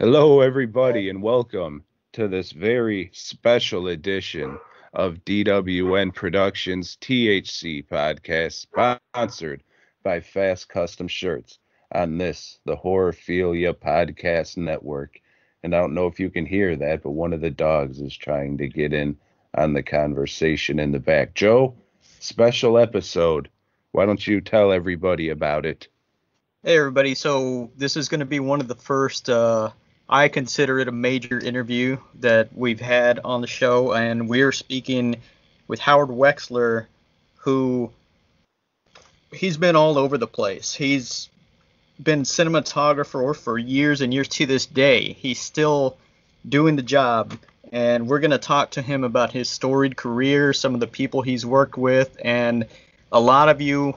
Hello, everybody, and welcome to this very special edition of DWN Productions THC podcast, sponsored by Fast Custom Shirts on this, the Horrorphilia Podcast Network. And I don't know if you can hear that, but one of the dogs is trying to get in on the conversation in the back. Joe, special episode. Why don't you tell everybody about it? Hey everybody, so this is going to be one of the first, I consider it a major interview that we've had on the show, and we're speaking with Howard Wexler, who he's been all over the place. He's been cinematographer for years and years to this day. He's still doing the job, and we're going to talk to him about his storied career, some of the people he's worked with, and a lot of you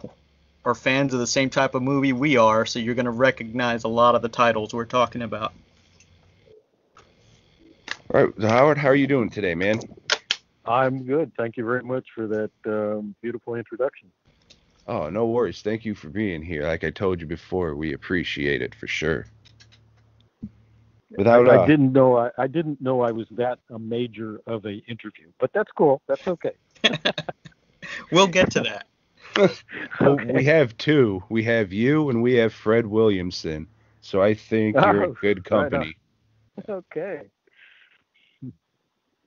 are fans of the same type of movie we are, so you're going to recognize a lot of the titles we're talking about. All right, Howard, how are you doing today, man? I'm good. Thank you very much for that beautiful introduction. Oh, no worries. Thank you for being here. Like I told you before, we appreciate it for sure. I didn't know I was that a major of a interview, but that's cool. That's okay. We'll get to that. Well, we have two. We have you and we have Fred Williamson. So I think you're in good company. Right. Okay.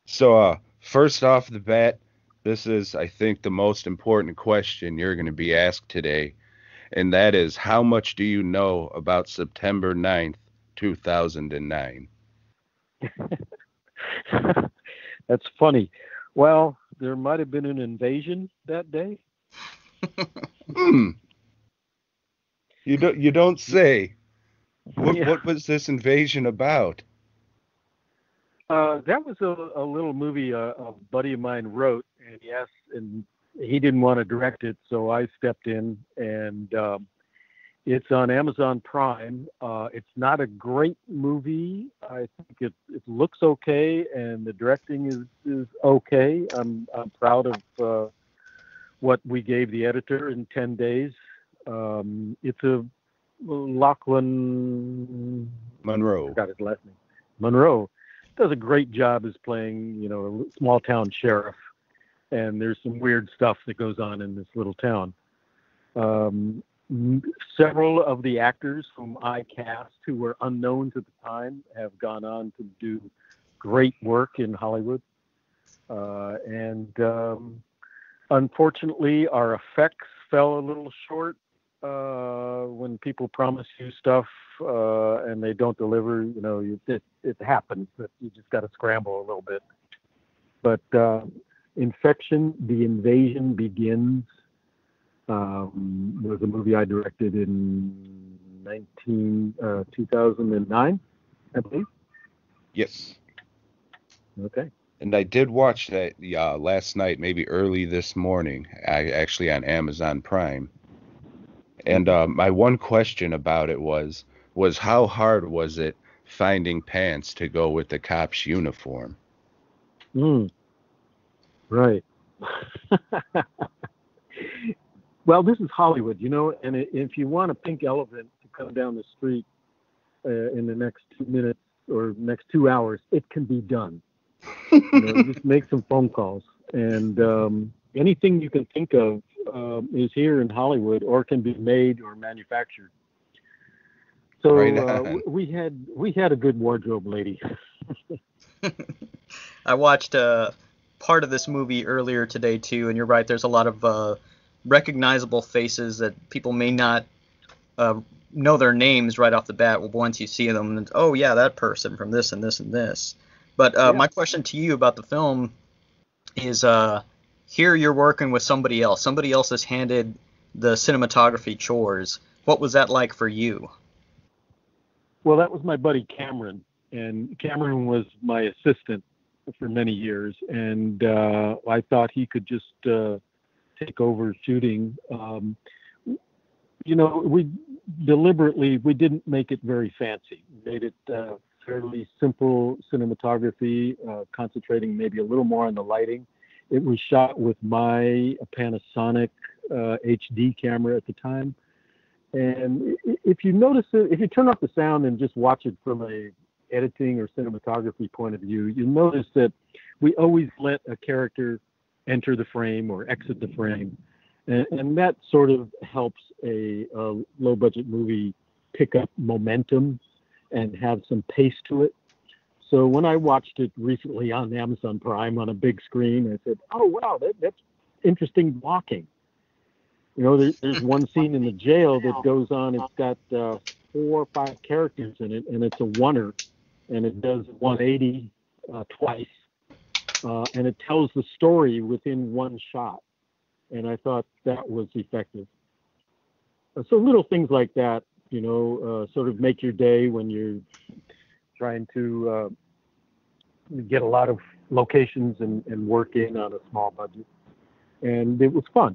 So first off the bat, this is, I think, the most important question you're going to be asked today. And that is, how much do you know about September 9th, 2009? That's funny. Well, there might have been an invasion that day. You don't say. Yeah. What was this invasion about? That was a little movie a buddy of mine wrote, and he didn't want to direct it, so I stepped in, and it's on Amazon Prime. It's not a great movie. I think it looks okay, and the directing is okay. I'm proud of what we gave the editor in 10 days. It's a Lachlan Monroe. I forgot his last name. Monroe does a great job as playing, a small town sheriff. And there's some weird stuff that goes on in this little town. Several of the actors whom I cast, who were unknowns at the time, have gone on to do great work in Hollywood. Unfortunately, our effects fell a little short. When people promise you stuff and they don't deliver, it happens. That you just got to scramble a little bit. But The Invasion Begins was a movie I directed in 2009, I believe. Yes. Okay. And I did watch that last night, maybe early this morning, actually on Amazon Prime. And my one question about it was how hard was it finding pants to go with the cop's uniform? Right. Well, this is Hollywood, and if you want a pink elephant to come down the street in the next 2 minutes or next 2 hours, it can be done. Just make some phone calls, and anything you can think of is here in Hollywood, or can be made or manufactured. So we had a good wardrobe lady. I watched part of this movie earlier today too, and you're right. There's a lot of recognizable faces that people may not know their names right off the bat. Once you see them, and, oh yeah, that person from this and this and this. But my question to you about the film is, here you're working with somebody else. Somebody else has handed the cinematography chores. What was that like for you? Well, that was my buddy Cameron, and Cameron was my assistant for many years, and I thought he could just take over shooting. We deliberately, we didn't make it very fancy. We made it fairly simple cinematography, concentrating maybe a little more on the lighting. It was shot with my Panasonic HD camera at the time. And if you notice it, if you turn off the sound and just watch it from a editing or cinematography point of view, you'll notice that we always let a character enter the frame or exit the frame. And that sort of helps a low-budget movie pick up momentum and have some pace to it. So when I watched it recently on Amazon Prime on a big screen, I said, oh, wow, that's interesting blocking. You know, there's one scene in the jail that goes on. It's got 4 or 5 characters in it, and it's a oneer, and it does 180 twice, and it tells the story within one shot. And I thought that was effective. So little things like that, you know, sort of make your day when you're trying to get a lot of locations and work in on a small budget. And it was fun.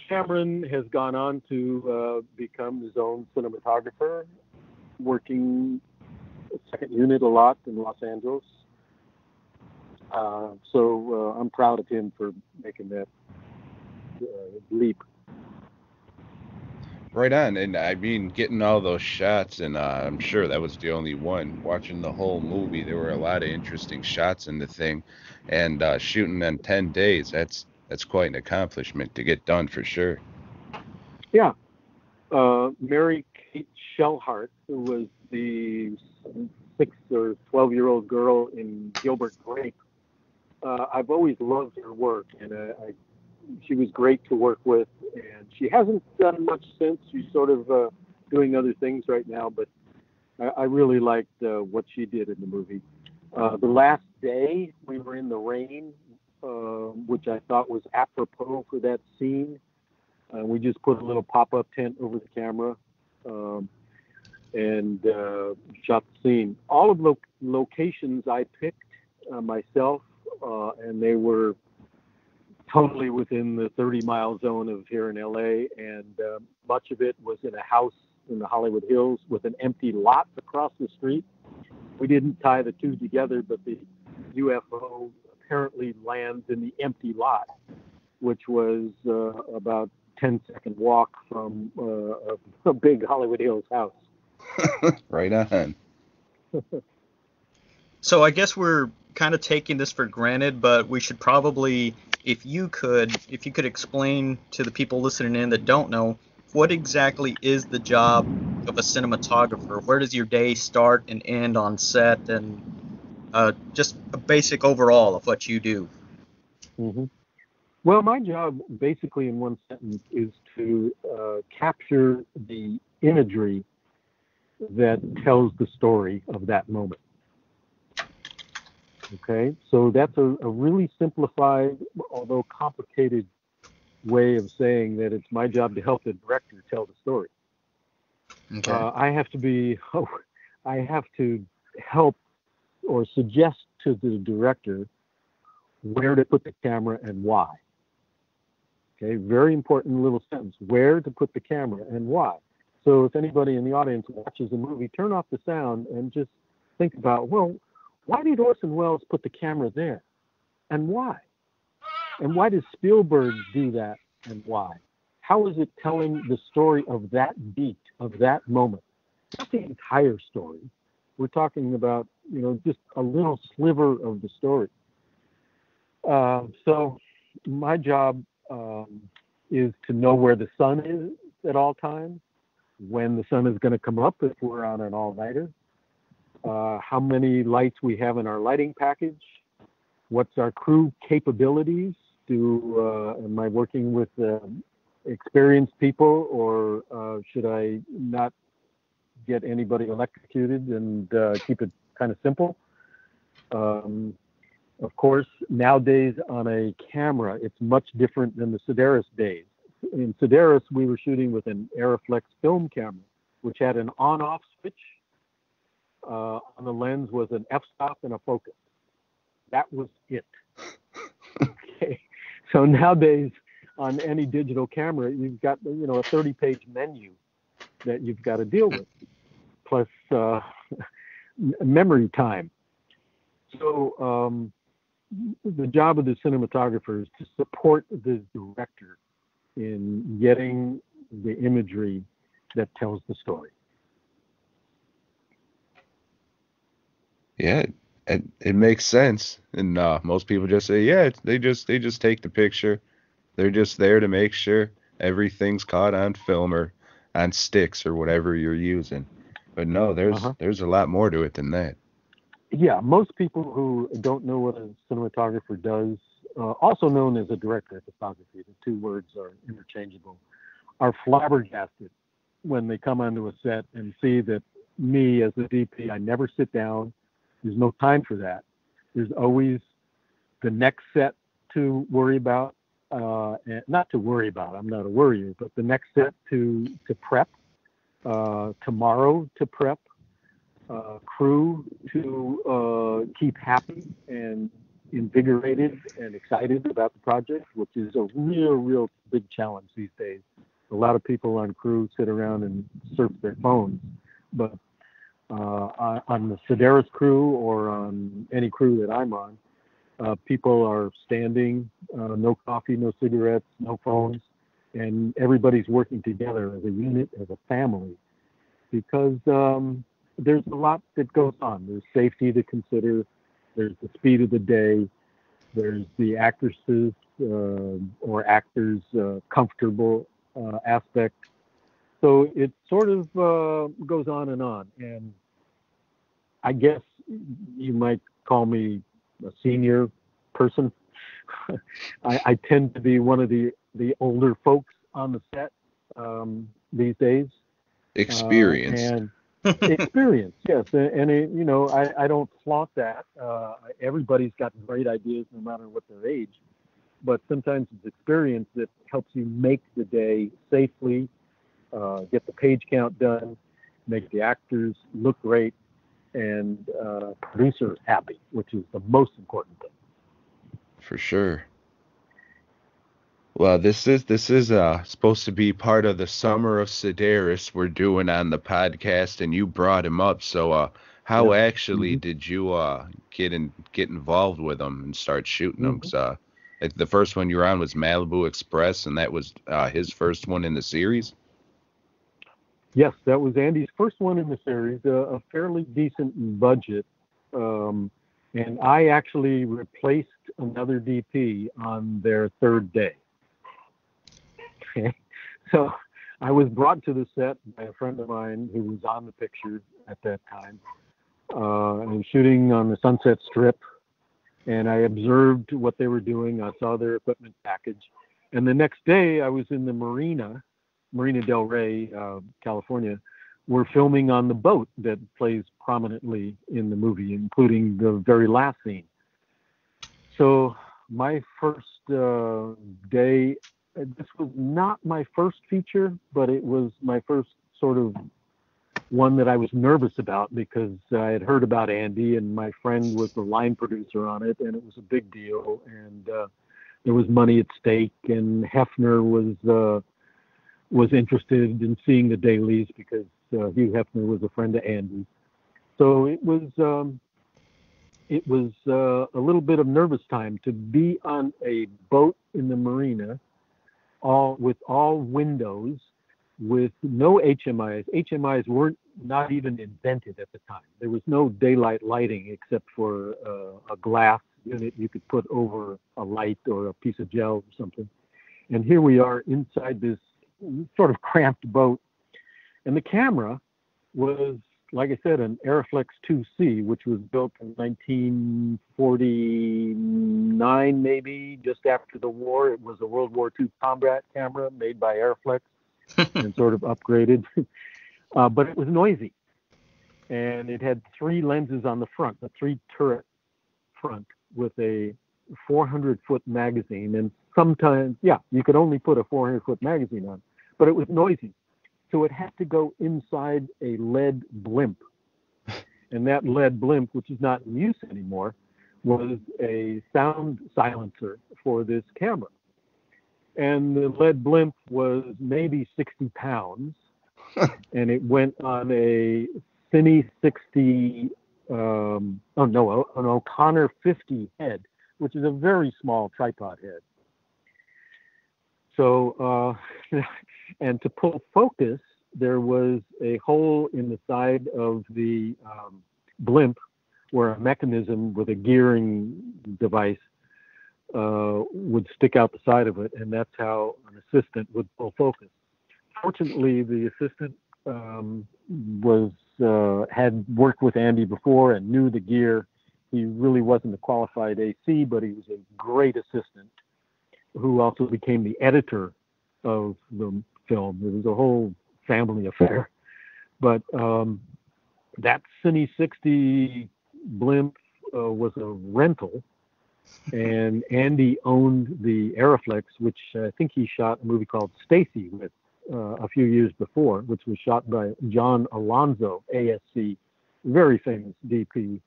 Cameron has gone on to become his own cinematographer, working second unit a lot in Los Angeles. So I'm proud of him for making that leap. Right on. And I mean, getting all those shots, and I'm sure that was the only one. Watching the whole movie, there were a lot of interesting shots in the thing, and shooting in 10 days, that's quite an accomplishment to get done for sure. Yeah. Mary Kate Shellheart, who was the 6 or 12-year-old girl in Gilbert Grape, I've always loved her work, and she was great to work with, and she hasn't done much since. She's sort of doing other things right now, but I really liked what she did in the movie. The last day, we were in the rain, which I thought was apropos for that scene. We just put a little pop-up tent over the camera and shot the scene. All of the locations I picked myself, and they were totally within the 30-mile zone of here in LA, and much of it was in a house in the Hollywood Hills with an empty lot across the street. We didn't tie the two together, but the UFO apparently lands in the empty lot, which was about 10-second walk from a big Hollywood Hills house. Right on. So I guess we're kind of taking this for granted, but we should probably, if you could explain to the people listening in that don't know, what exactly is the job of a cinematographer? Where does your day start and end on set, and just a basic overall of what you do? Mm-hmm. Well, my job, basically in one sentence, is to capture the imagery that tells the story of that moment. Okay, so that's a really simplified, although complicated way of saying that it's my job to help the director tell the story. Okay. I have to help or suggest to the director where to put the camera and why. Okay, very important little sentence, where to put the camera and why. So if anybody in the audience watches a movie, turn off the sound and just think about, well, why did Orson Welles put the camera there? And why? And why did Spielberg do that and why? How is it telling the story of that beat, of that moment? Not the entire story. We're talking about, just a little sliver of the story. So my job is to know where the sun is at all times, when the sun is going to come up if we're on an all-nighter, how many lights we have in our lighting package, what's our crew capabilities, am I working with experienced people, or should I not get anybody electrocuted and keep it kind of simple? Of course, nowadays on a camera, it's much different than the Sedaris days. In Sedaris, we were shooting with an Aeroflex film camera, which had an on-off switch. On the lens was an f-stop and a focus. That was it. Okay. So nowadays, on any digital camera, you've got a 30-page menu that you've got to deal with, plus memory time. So the job of the cinematographer is to support the director in getting the imagery that tells the story. Yeah, it makes sense. And most people just say, yeah, they just take the picture. They're just there to make sure everything's caught on film or on sticks or whatever you're using. But no, Uh-huh. there's a lot more to it than that. Yeah, most people who don't know what a cinematographer does, also known as a director of photography, the two words are interchangeable, are flabbergasted when they come onto a set and see that me as the DP, I never sit down. There's no time for that. There's always the next set to worry about, and not to worry about. I'm not a worrier, but the next set to prep, tomorrow to prep, crew to keep happy and invigorated and excited about the project, which is a real big challenge these days. A lot of people on crew sit around and surf their phones, but on the Sedaris crew or on any crew that I'm on, people are standing, no coffee, no cigarettes, no phones, and everybody's working together as a unit, as a family, because there's a lot that goes on. There's safety to consider. There's the speed of the day. There's the actresses or actors' comfortable aspect. So it sort of goes on and on. And I guess you might call me a senior person. I tend to be one of the older folks on the set these days. Experienced. And experience, yes. And it, I don't flaunt that. Everybody's got great ideas no matter what their age. But sometimes it's experience that helps you make the day safely, get the page count done, make the actors look great, and producers happy, which is the most important thing. For sure. Well, this is supposed to be part of the Summer of Sedaris we're doing on the podcast, and you brought him up. So, how Yeah. actually Hmm. did you get involved with them and start shooting them? Hmm. 'Cause like the first one you were on was Malibu Express, and that was his first one in the series. Yes, that was Andy's first one in the series, a fairly decent budget. Um, and I actually replaced another DP on their third day. Okay. So I was brought to the set by a friend of mine who was on the picture at that time. I was shooting on the Sunset Strip, and I observed what they were doing. I saw their equipment package. And the next day, I was in the Marina Del Rey, California. We're filming on the boat that plays prominently in the movie, including the very last scene. So my first day, this was not my first feature, but it was my first sort of one that I was nervous about because I had heard about Andy and my friend was the line producer on it, and it was a big deal, and there was money at stake, and Hefner was interested in seeing the dailies because Hugh Hefner was a friend of Andy. So it was a little bit of nervous time to be on a boat in the marina, with all windows, with no HMIs. HMIs weren't not even invented at the time. There was no daylight lighting except for a glass unit you could put over a light or a piece of gel or something. And here we are inside this sort of cramped boat. And the camera was, like I said, an Aeroflex 2C, which was built in 1949, maybe, just after the war. It was a World War II combat camera made by Aeroflex and sort of upgraded. But it was noisy. And it had 3 lenses on the front, a 3-turret front with a 400-foot magazine. And sometimes, you could only put a 400-foot magazine on, but it was noisy. So it had to go inside a lead blimp. And that lead blimp, which is not in use anymore, was a sound silencer for this camera. And the lead blimp was maybe 60 pounds. And it went on a Cine 60, an O'Connor 50 head, which is a very small tripod head. So, and to pull focus, there was a hole in the side of the blimp where a mechanism with a gearing device would stick out the side of it, and that's how an assistant would pull focus. Fortunately, the assistant had worked with Andy before and knew the gear. He really wasn't a qualified AC, but he was a great assistant who also became the editor of the film. It was a whole family affair. But that Cine 60 blimp was a rental, and Andy owned the Aeroflex, which I think he shot a movie called Stacy with a few years before, which was shot by John Alonzo, ASC, very famous DP,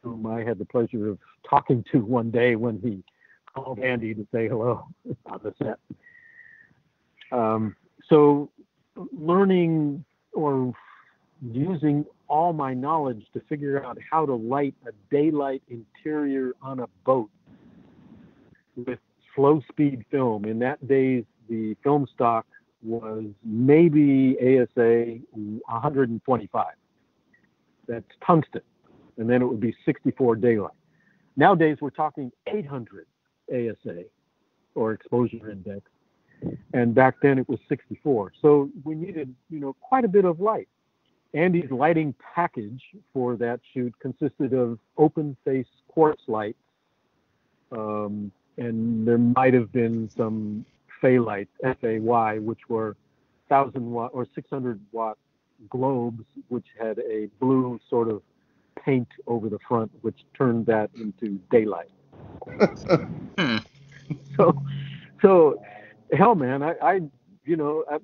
whom I had the pleasure of talking to one day when he called Andy to say hello on the set. So learning or using all my knowledge to figure out how to light a daylight interior on a boat with slow speed film. In that days, the film stock was maybe ASA 125. That's tungsten. And then it would be 64 daylight. Nowadays, we're talking 800 ASA or exposure index. And back then it was 64. So we needed, quite a bit of light. Andy's lighting package for that shoot consisted of open face quartz lights. And there might have been some Fay lights, FAY, which were 1,000 watt or 600 watt globes, which had a blue sort of paint over the front, which turned that into daylight. So hell, man, I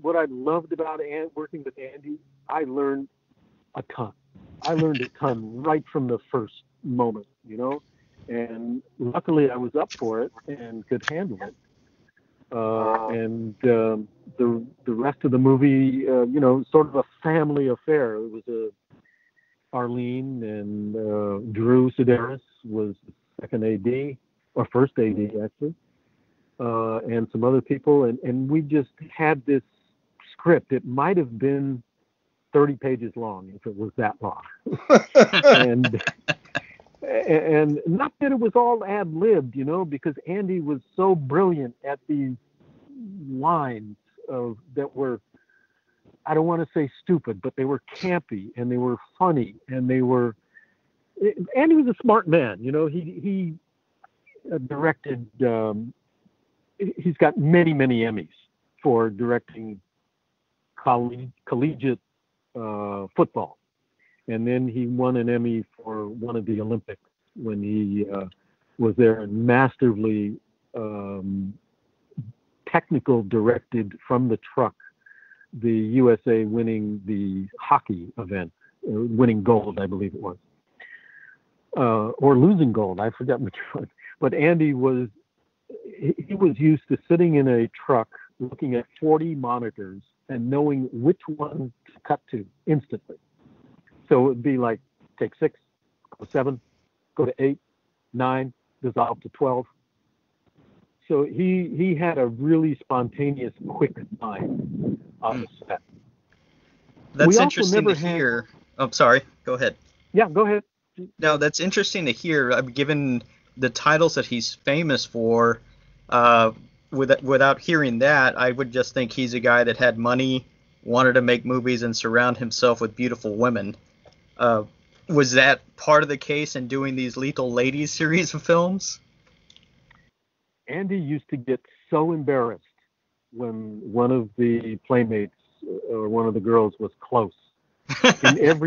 what I loved about working with Andy, I learned a ton. I learned a ton right from the first moment, and luckily I was up for it and could handle it. And the rest of the movie, sort of a family affair. It was Arlene and Drew Sedaris was the second AD, or first AD actually, and some other people, and we just had this script. It might have been 30 pages long if it was that long. And not that it was all ad-libbed, because Andy was so brilliant at these lines that were, I don't want to say stupid, but they were campy and they were funny and Andy was a smart man, he directed, he's got many, many Emmys for directing collegiate football. And then he won an Emmy for one of the Olympics when he was there and masterfully technical directed from the truck the USA winning the hockey event, winning gold, I believe it was, or losing gold. I forgot which one. But Andy he was used to sitting in a truck looking at 40 monitors and knowing which one to cut to instantly. So it would be like, take 6, go 7, go to 8, 9, dissolve to 12. So he had a really spontaneous, quick mind on the set. That's interesting to hear. Oh, sorry. Go ahead. Yeah, go ahead. No, that's interesting to hear. Given the titles that he's famous for, without hearing that, I would just think he's a guy that had money, wanted to make movies, and surround himself with beautiful women. Was that part of the case in doing these Lethal Ladies series of films? Andy used to get so embarrassed when one of the playmates or one of the girls was close. I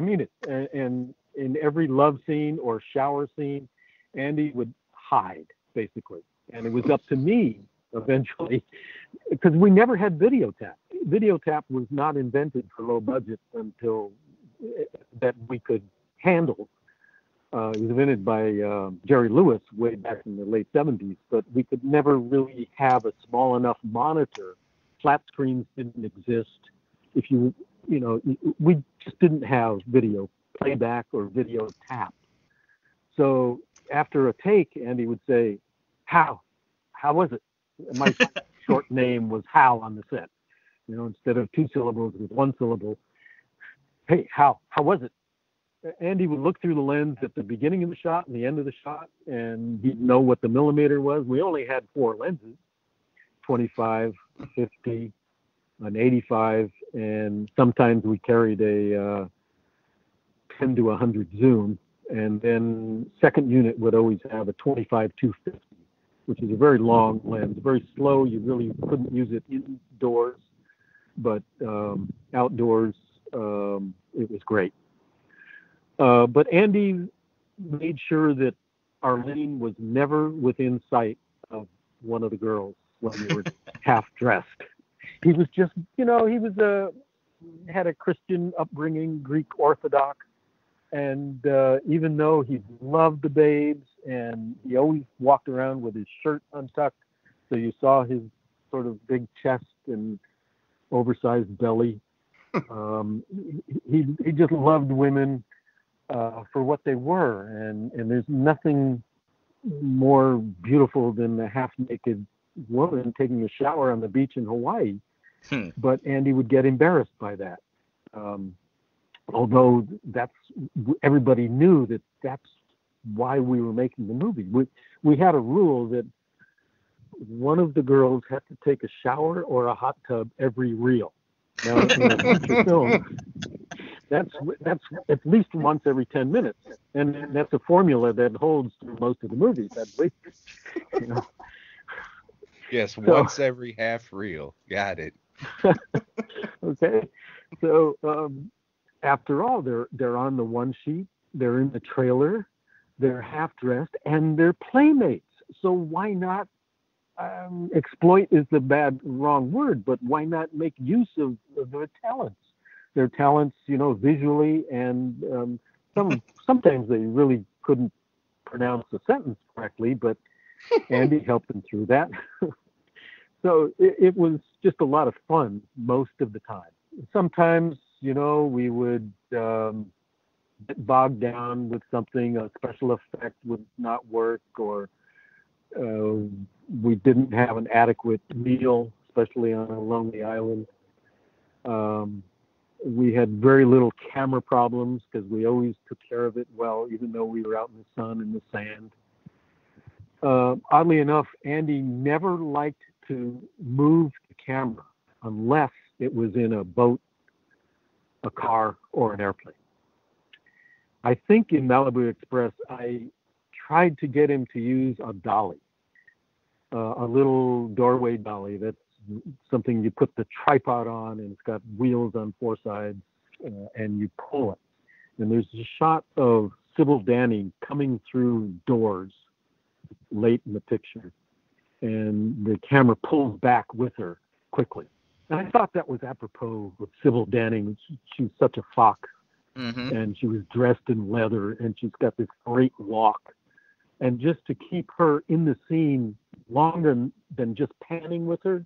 mean it. And in every love scene or shower scene, Andy would hide, basically. And it was up to me eventually, because we never had Videotap. Videotap was not invented for low budget until that we could handle. It was invented by Jerry Lewis way back in the late 70s, but we could never really have a small enough monitor. Flat screens didn't exist. We just didn't have video playback or video tap. So after a take, Andy would say, How was it? My short name was Hal on the set. Instead of 2 syllables, it was 1 syllable. Hey, how was it? Andy would look through the lens at the beginning of the shot and the end of the shot, and he'd know what the millimeter was. We only had 4 lenses, 25, 50, an 85, and sometimes we carried a 10 to 100 zoom. And then second unit would always have a 25 250, which is a very long lens, very slow. You really couldn't use it indoors, but outdoors, it was great. But Andy made sure that Arlene was never within sight of one of the girls when we were half dressed. He was just, he was had a Christian upbringing, Greek Orthodox. And even though he loved the babes and he always walked around with his shirt untucked, so you saw his sort of big chest and oversized belly, he just loved women for what they were. And there's nothing more beautiful than a half-naked woman taking a shower on the beach in Hawaii. But Andy would get embarrassed by that. Although everybody knew that that's why we were making the movie. We had a rule that one of the girls had to take a shower or a hot tub every reel. Now, in a feature film, that's at least once every 10 minutes, and that's a formula that holds through most of the movies, at least. Yes, once every half reel. Got it. Okay, so. After all, they're on the one sheet, they're in the trailer, they're half dressed, and they're playmates. So why not exploit is the wrong word, but why not make use of their talents? Their talents, visually, and sometimes they really couldn't pronounce a sentence correctly, but Andy helped them through that. So it was just a lot of fun most of the time. Sometimes, we would get bogged down with something, a special effect would not work, or we didn't have an adequate meal, especially on a lonely island. We had very little camera problems because we always took care of it well, even though we were out in the sun and the sand. Oddly enough, Andy never liked to move the camera unless it was in a boat, a car, or an airplane. I think in Malibu Express, I tried to get him to use a dolly, a little doorway dolly. That's something you put the tripod on, and it's got wheels on 4 sides, and you pull it. And there's a shot of Sybil Danning coming through doors late in the picture, and the camera pulls back with her quickly. And I thought that was apropos with Sybil Danning. She was such a fox, and she was dressed in leather, and she's got this great walk. And just to keep her in the scene longer than just panning with her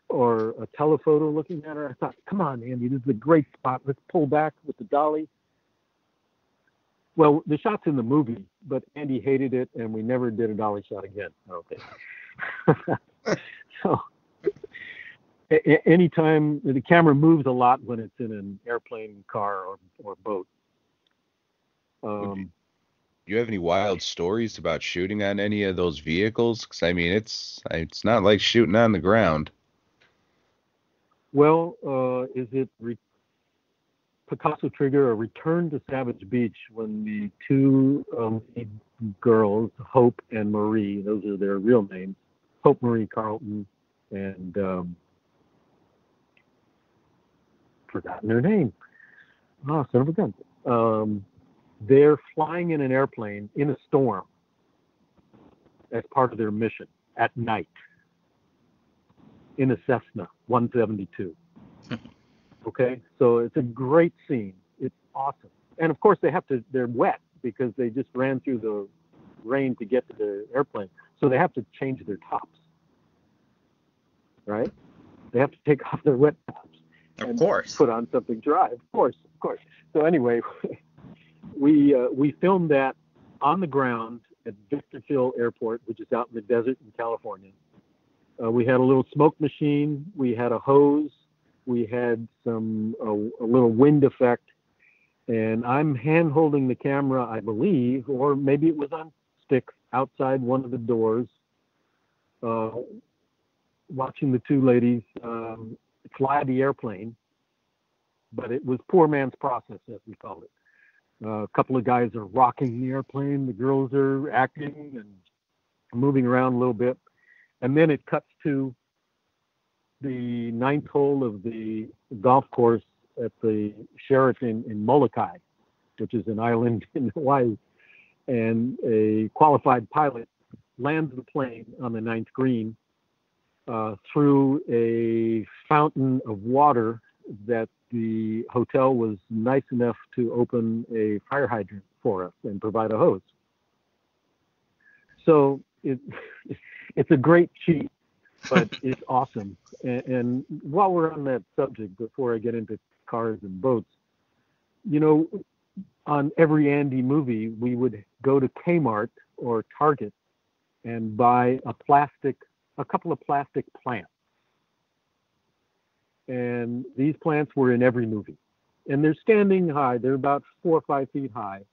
or a telephoto looking at her, I thought, come on, Andy, this is a great spot. Let's pull back with the dolly. Well, the shot's in the movie, but Andy hated it, and we never did a dolly shot again. Okay. So anytime the camera moves a lot when it's in an airplane, car, or boat. Do you have any wild stories about shooting on any of those vehicles? Because I mean, it's not like shooting on the ground. Well, is it Picasso Trigger or Return to Savage Beach, when the 2 girls, Hope and Marie, those are their real names, Hope Marie Carlton, and forgotten her name. Oh, son of a gun. They're flying in an airplane in a storm as part of their mission at night in a Cessna 172. Okay, so it's a great scene. It's awesome. And of course they're wet because they just ran through the rain to get to the airplane. So they have to change their tops, right? They have to take off their wet tops. Of course. Put on something dry. Of course. So anyway, we filmed that on the ground at Victorville Airport, which is out in the desert in California. We had a little smoke machine. We had a hose. We had a little wind effect. And I'm hand holding the camera, I believe, or maybe it was on sticks outside one of the doors, watching the two ladies fly the airplane. But it was poor man's process, as we call it. A couple of guys are rocking the airplane. The girls are acting and moving around a little bit. And then it cuts to the ninth hole of the golf course at the Sheraton in Molokai, which is an island in Hawaii. And a qualified pilot lands the plane on the ninth green through a fountain of water that the hotel was nice enough to open a fire hydrant for us and provide a hose. So it's a great cheat, but it's awesome. And while we're on that subject, before I get into cars and boats, you know, on every Andy movie, we would go to Kmart or Target and buy a couple of plastic plants. And these plants were in every movie. And they're standing high. They're about 4 or 5 feet high.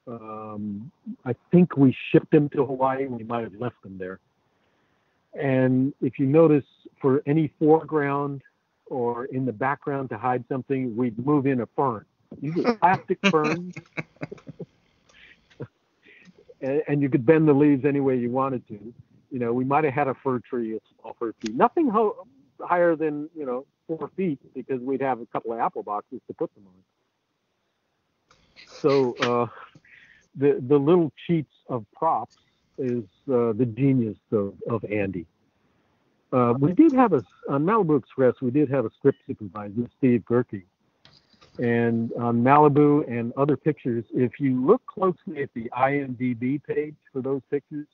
I think we shipped them to Hawaii. We might have left them there. And if you notice, for any foreground or in the background to hide something, we'd move in a fern. These are plastic ferns. And you could bend the leaves any way you wanted to. You know, we might have had a fir tree, a small fir tree. Nothing higher than, 4 feet, because we'd have a couple of apple boxes to put them on. So the little cheats of props is the genius of Andy. We did have on Malibu Express, we did have a script supervisor, Steve Gerke. And on Malibu and other pictures, if you look closely at the IMDb page for those pictures,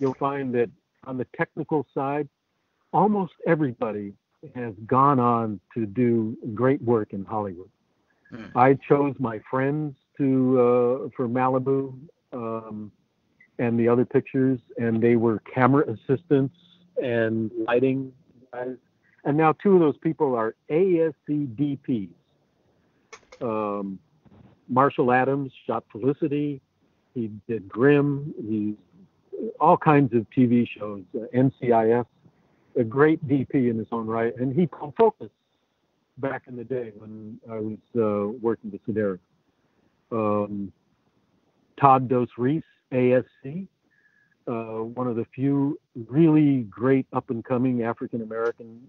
you'll find that on the technical side, almost everybody has gone on to do great work in Hollywood. I chose my friends for Malibu and the other pictures, and they were camera assistants and lighting guys. And now 2 of those people are ASC DPs. Marshall Adams shot Felicity. He did Grimm. He's all kinds of TV shows, NCIS. A great DP in his own right, and he pulled Focus back in the day when I was working with Sedaris. Todd Dos Reis, ASC, one of the few really great up-and-coming African-American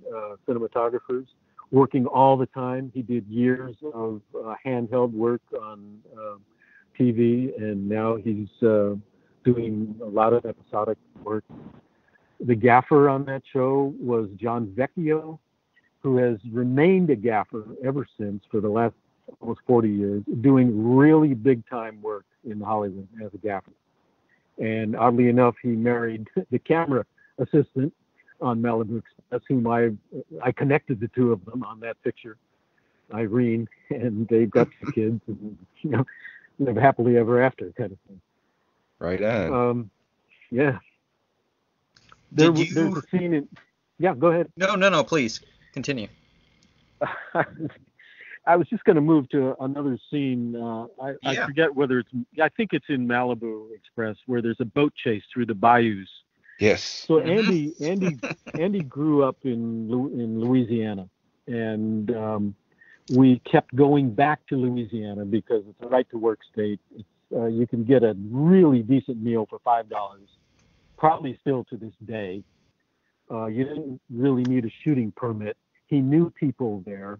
cinematographers, working all the time. He did years of handheld work on TV, and now he's doing a lot of episodic work. The gaffer on that show was John Vecchio, who has remained a gaffer ever since for the last almost 40 years, doing really big-time work in Hollywood as a gaffer. And oddly enough, he married the camera assistant on Malibu Express, whom I connected the 2 of them on that picture, Irene, and they've got 2 kids, and live happily ever after kind of thing. Right on. Yeah. There's a scene in. Yeah, go ahead. No, please continue. I was just going to move to another scene. I forget whether I think it's in Malibu Express, where there's a boat chase through the bayous. Yes. So Andy grew up in Louisiana, and we kept going back to Louisiana because it's a right-to-work state. You can get a really decent meal for $5. Probably still to this day. You didn't really need a shooting permit. He knew people there,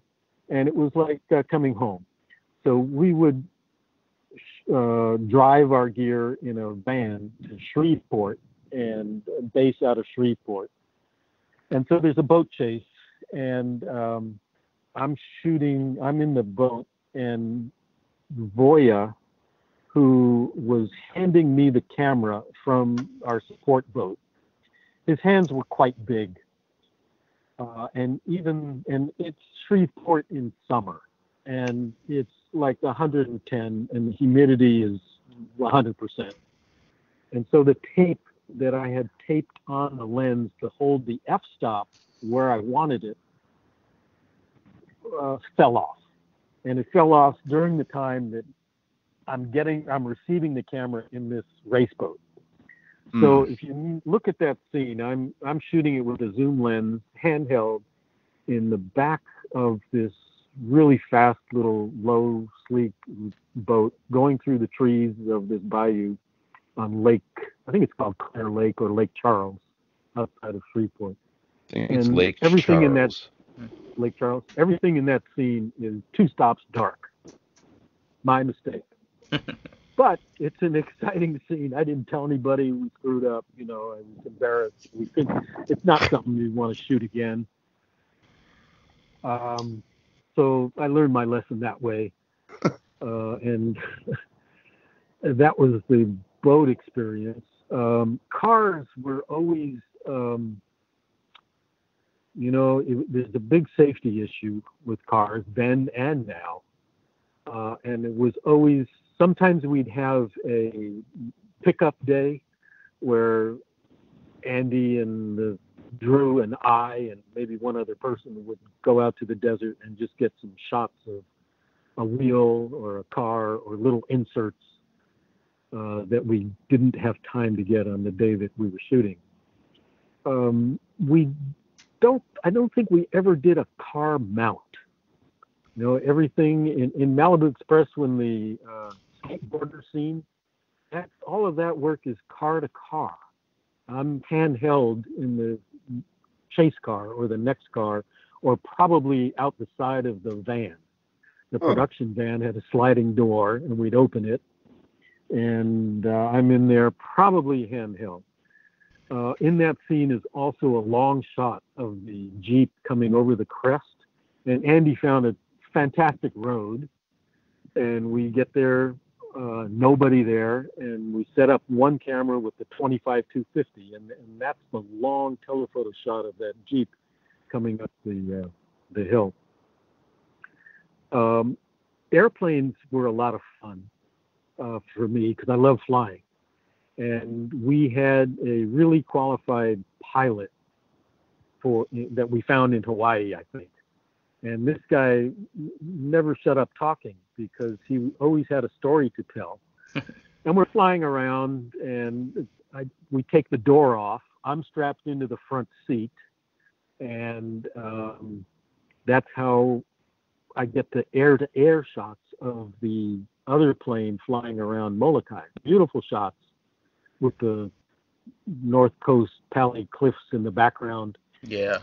and it was like coming home. So we would drive our gear in a van to Shreveport and base out of Shreveport. And so there's a boat chase, and I'm in the boat, and Voya, who was handing me the camera from our support boat, his hands were quite big. And it's Shreveport in summer, and it's like 110, and the humidity is 100%. And so the tape that I had taped on the lens to hold the f-stop where I wanted it fell off. and it fell off during the time that I'm receiving the camera in this race boat. So if you look at that scene, I'm shooting it with a zoom lens, handheld, in the back of this really fast little low, sleek boat going through the trees of this bayou on Lake, I think it's called Clear Lake or Lake Charles, outside of Freeport. I think it's And Lake everything Charles. Lake Charles, everything in that scene is 2 stops dark. My mistake. But it's an exciting scene. I didn't tell anybody we screwed up. I was embarrassed. We think it's not something we want to shoot again. So I learned my lesson that way. And that was the boat experience. Cars were always, there's a big safety issue with cars then and now. And it was always, sometimes we'd have a pickup day where Andy and Drew and I and maybe one other person would go out to the desert and just get some shots of a wheel or a car or little inserts that we didn't have time to get on the day that we were shooting. I don't think we ever did a car mount. Everything in Malibu Express, when the skateboarder scene, all of that work is car to car. I'm handheld in the chase car or the next car, or probably out the side of the van. The production van had a sliding door, and we'd open it, and I'm in there probably handheld. In that scene is also a long shot of the Jeep coming over the crest, and Andy found a fantastic road, and we get there, nobody there, and we set up one camera with the 25-250, and that's the long telephoto shot of that Jeep coming up the hill. Airplanes were a lot of fun for me because I love flying, and we had a really qualified pilot that we found in Hawaii, I think. And this guy never shut up talking because he always had a story to tell. And we're flying around, and we take the door off. I'm strapped into the front seat, and that's how I get the air-to-air shots of the other plane flying around Molokai. Beautiful shots with the North Coast Pali cliffs in the background. Yeah.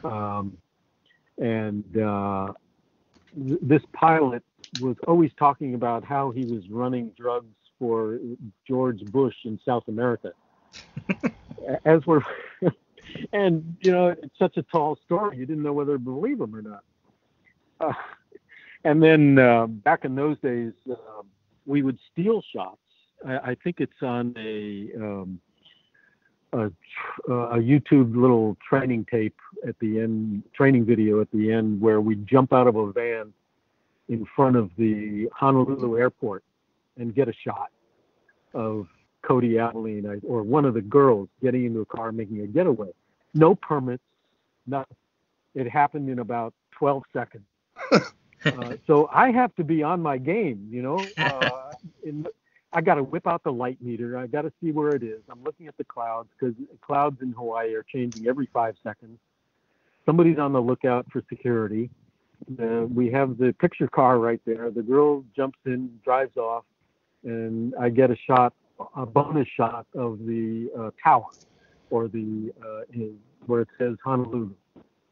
This pilot was always talking about how he was running drugs for George Bush in South America. And it's such a tall story, you didn't know whether to believe him or not. And then back in those days, we would steal shots. I think it's on a YouTube little training tape at the end, training video at the end, where we jump out of a van in front of the Honolulu airport and get a shot of Cody Abilene or one of the girls getting into a car making a getaway. No permits, nothing. It happened in about 12 seconds. So I have to be on my game, I got to whip out the light meter. I got to see where it is. I'm looking at the clouds because clouds in Hawaii are changing every 5 seconds. Somebody's on the lookout for security. We have the picture car right there. The girl jumps in, drives off, and I get a bonus shot of the tower or where it says Honolulu.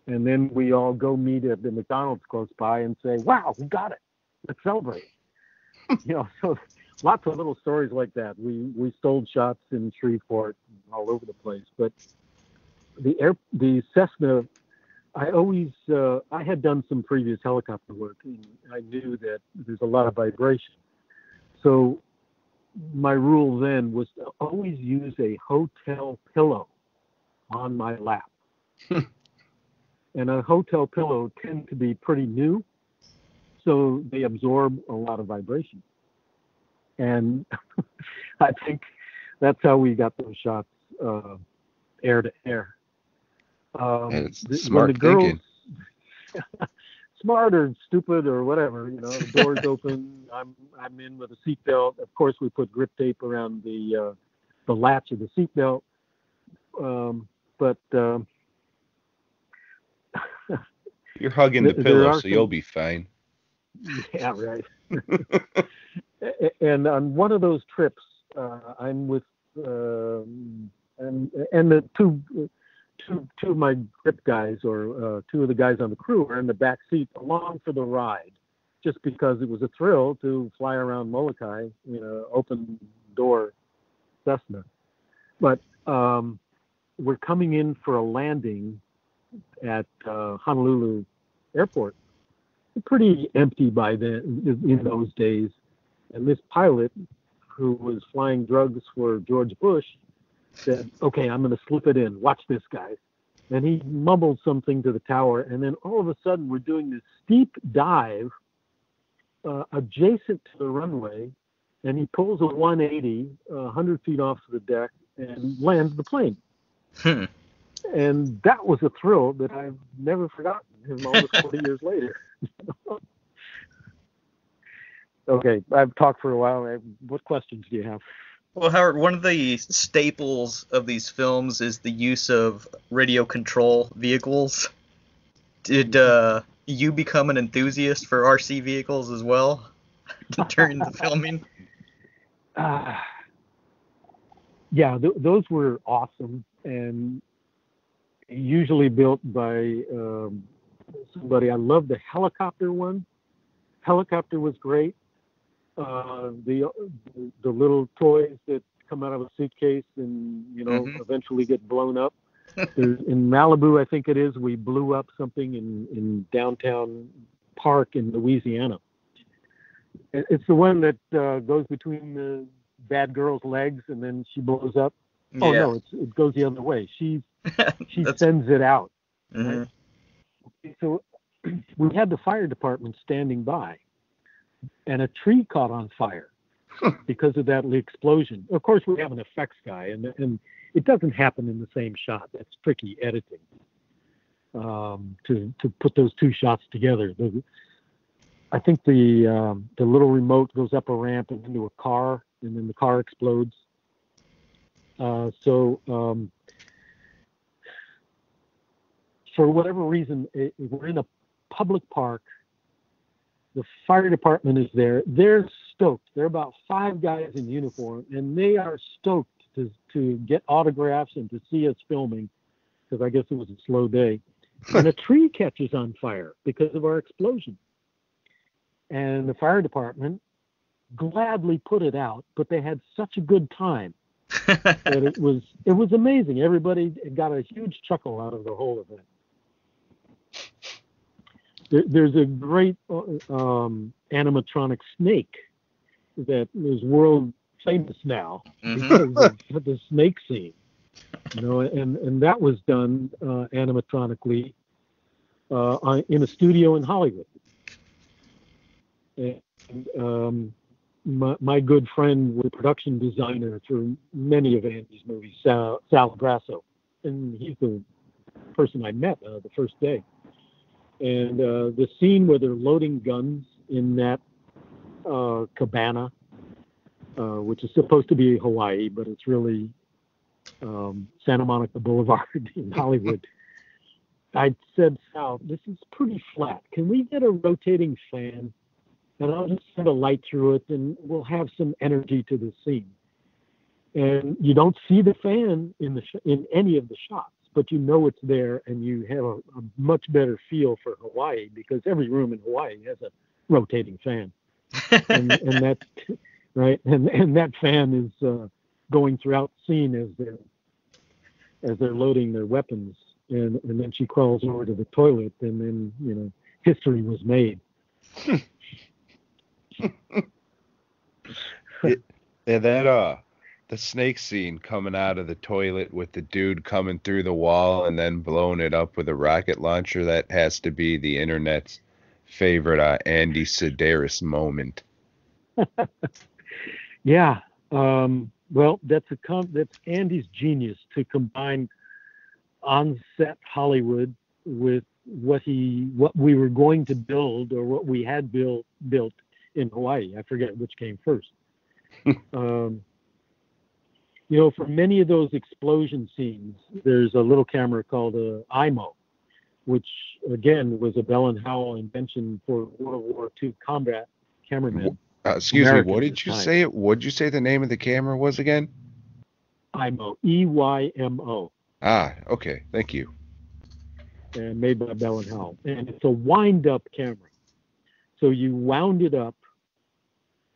And then we all go meet at the McDonald's close by and say, wow, we got it. Let's celebrate. So lots of little stories like that. We stole shots in Shreveport and all over the place. But the Cessna, I had done some previous helicopter work, and I knew that there's a lot of vibration. So my rule then was to always use a hotel pillow on my lap. And a hotel pillow tend to be pretty new, so they absorb a lot of vibration. And I think that's how we got those shots air to air. And it's smart thinking. smart or stupid or whatever. The door's open. I'm in with a seatbelt. Of course, we put grip tape around the latch of the seatbelt. But you're hugging the pillow, so you'll be fine. Yeah, right. And on one of those trips, I'm with and the two of my grip guys, or two of the guys on the crew, are in the back seat along for the ride, just because it was a thrill to fly around Molokai, open door Cessna. But we're coming in for a landing at Honolulu Airport. Pretty empty by then, in those days. And this pilot, who was flying drugs for George Bush, said, "Okay, I'm going to slip it in. Watch this, guys." And he mumbled something to the tower, and then all of a sudden we're doing this steep dive adjacent to the runway, and he pulls a 180, 100 feet off the deck, and lands the plane. And that was a thrill that I've never forgotten, almost 40 years later. Okay, I've talked for a while. What questions do you have? Well, Howard, one of the staples of these films is the use of radio control vehicles. Did you become an enthusiast for RC vehicles as well during the filming? Yeah, those were awesome, and usually built by somebody. I love the helicopter one. Helicopter was great. The little toys that come out of a suitcase and eventually get blown up. In Malibu, I think it is, we blew up something in downtown Park in Louisiana. It's the one that goes between the bad girl's legs and then she blows up. Yeah. Oh no, it goes the other way. She sends it out. Mm-hmm. Right? So we had the fire department standing by, and a tree caught on fire because of that explosion. Of course, we have an effects guy, and it doesn't happen in the same shot. That's tricky editing to put those two shots together. I think the little remote goes up a ramp and into a car, and then the car explodes. So for whatever reason, we're in a public park. The fire department is there. They're stoked. They're about 5 guys in uniform, and they are stoked to get autographs and to see us filming, because I guess it was a slow day. And a tree catches on fire because of our explosion. And the fire department gladly put it out, but they had such a good time that it was amazing. Everybody got a huge chuckle out of the whole event. There's a great animatronic snake that is world famous now because of the snake scene, and that was done animatronically in a studio in Hollywood. And my good friend was a production designer for many of Andy's movies, Sal Grasso, and he's the person I met the first day. And the scene where they're loading guns in that cabana, which is supposed to be Hawaii, but it's really Santa Monica Boulevard in Hollywood. I said, Sal, this is pretty flat. Can we get a rotating fan? And I'll just send a light through it, and we'll have some energy to the scene. And you don't see the fan in any of the shots, but you know it's there, and you have a much better feel for Hawaii, because every room in Hawaii has a rotating fan, and that right, and that fan is going throughout the scene as they're loading their weapons, and then she crawls over to the toilet, and then history was made. The snake scene coming out of the toilet with the dude coming through the wall and then blowing it up with a rocket launcher, that has to be the internet's favorite Andy Sedaris moment. Yeah. Well, that's Andy's genius, to combine on-set Hollywood with what we were going to build or what we had built in Hawaii. I forget which came first. For many of those explosion scenes, there's a little camera called a IMO, which again was a Bell and Howell invention for World War II combat cameramen. Excuse me, what did you say? What did you say the name of the camera was again? IMO, EYMO. Ah, okay, thank you. And made by Bell and Howell, and it's a wind-up camera. So you wound it up,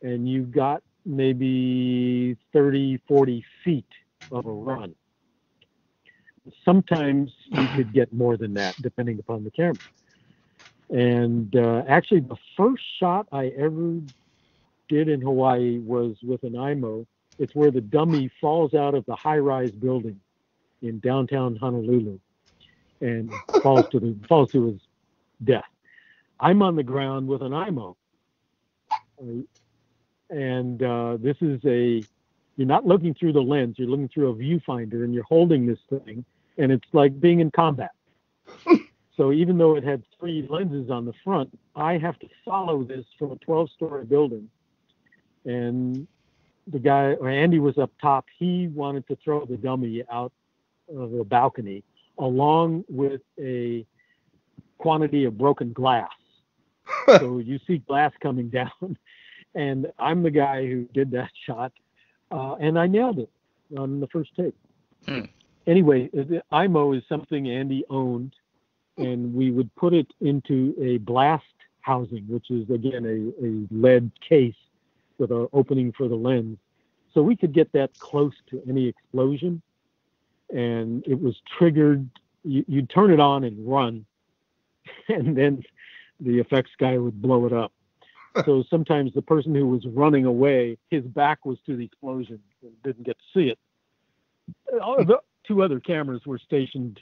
and you got maybe 30, 40 feet of a run. Sometimes you could get more than that, depending upon the camera. And actually, the first shot I ever did in Hawaii was with an IMO. It's where the dummy falls out of the high-rise building in downtown Honolulu and falls to his death. I'm on the ground with an IMO. And this is you're not looking through the lens, you're looking through a viewfinder, and you're holding this thing, and it's like being in combat. So even though it had 3 lenses on the front, I have to follow this from a 12-story building. And the guy, or Andy, was up top. He wanted to throw the dummy out of a balcony along with a quantity of broken glass. So you see glass coming down. And I'm the guy who did that shot, and I nailed it on the first take. Anyway, the IMO is something Andy owned, and we would put it into a blast housing, which is, again, a lead case with an opening for the lens. So we could get that close to any explosion, and it was triggered. You'd turn it on and run, and then the effects guy would blow it up. So sometimes the person who was running away, his back was to the explosion and didn't get to see it. The 2 other cameras were stationed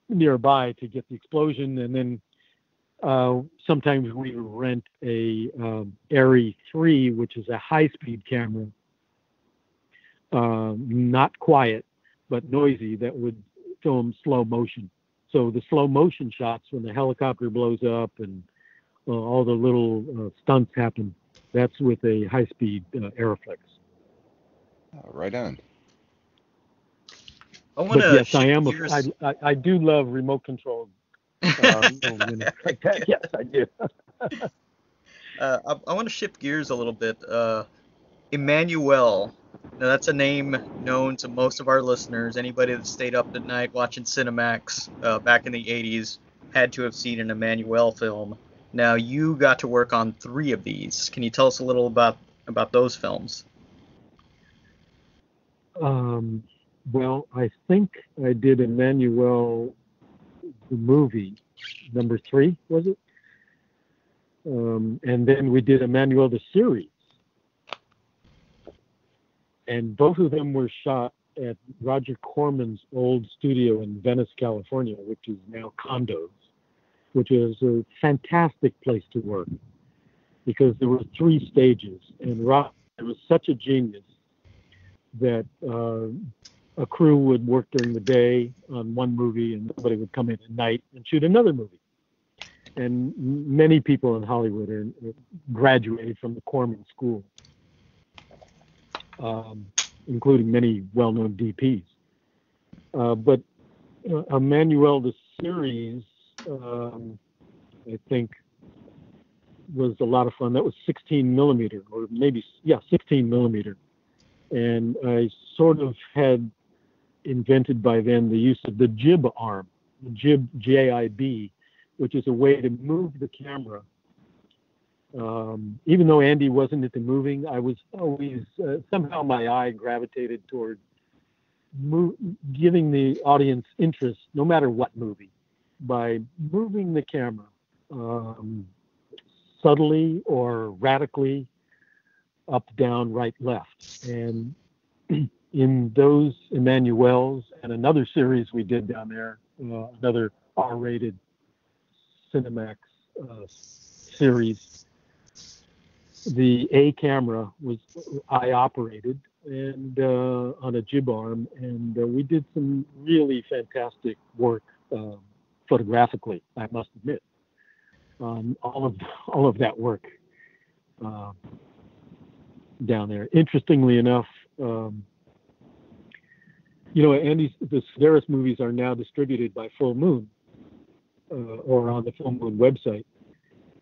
nearby to get the explosion, and then sometimes we rent a Arri 3, which is a high-speed camera, not quiet but noisy, that would film slow motion. So the slow motion shots when the helicopter blows up and all the little stunts happen, that's with a high-speed Aeroflex. Right on. Yes, I do love remote control. Like that. Yes, I do. I want to shift gears a little bit. Emmanuel. Now, that's a name known to most of our listeners. Anybody that stayed up at night watching Cinemax back in the 80s had to have seen an Emmanuel film. Now, you got to work on 3 of these. Can you tell us a little about those films? Well, I think I did Emmanuel, the movie, number 3, was it? And then we did Emmanuel, the series. And both of them were shot at Roger Corman's old studio in Venice, California, which is now condos, which is a fantastic place to work because there were 3 stages, and Roger was such a genius that a crew would work during the day on one movie and somebody would come in at night and shoot another movie. And many people in Hollywood are graduated from the Corman School, including many well-known DPs. But Emmanuel, the series, I think was a lot of fun. That was 16 millimeter, or maybe, 16 millimeter. And I sort of had invented by then the use of the jib arm, the jib, J-I-B, which is a way to move the camera. Even though Andy wasn't into moving, I was always, somehow my eye gravitated toward giving the audience interest, no matter what movie, by moving the camera subtly or radically, up, down, right, left. And in those Emmanuels and another series we did down there, another R-rated Cinemax series, the A camera was I operated and on a jib arm, and we did some really fantastic work photographically, I must admit. All of that work down there. Interestingly enough, Andy, the Sedaris movies are now distributed by Full Moon or on the Full Moon website,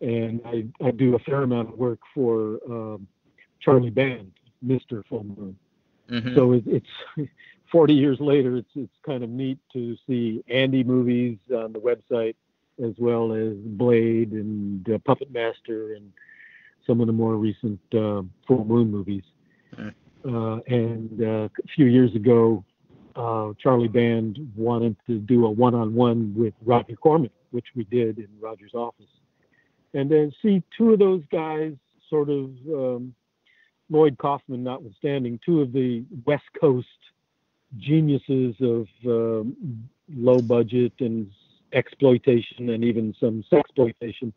and I do a fair amount of work for Charlie Band, Mr. Full Moon. Mm-hmm. So it's 40 years later. It's kind of neat to see Andy movies on the website, as well as Blade and Puppet Master and some of the more recent Full Moon movies. And a few years ago, Charlie Band wanted to do a one-on-one with Roger Corman, which we did in Roger's office. And then see two of those guys, sort of Lloyd Kaufman notwithstanding, two of the West Coast geniuses of low budget and exploitation and even some sexploitation.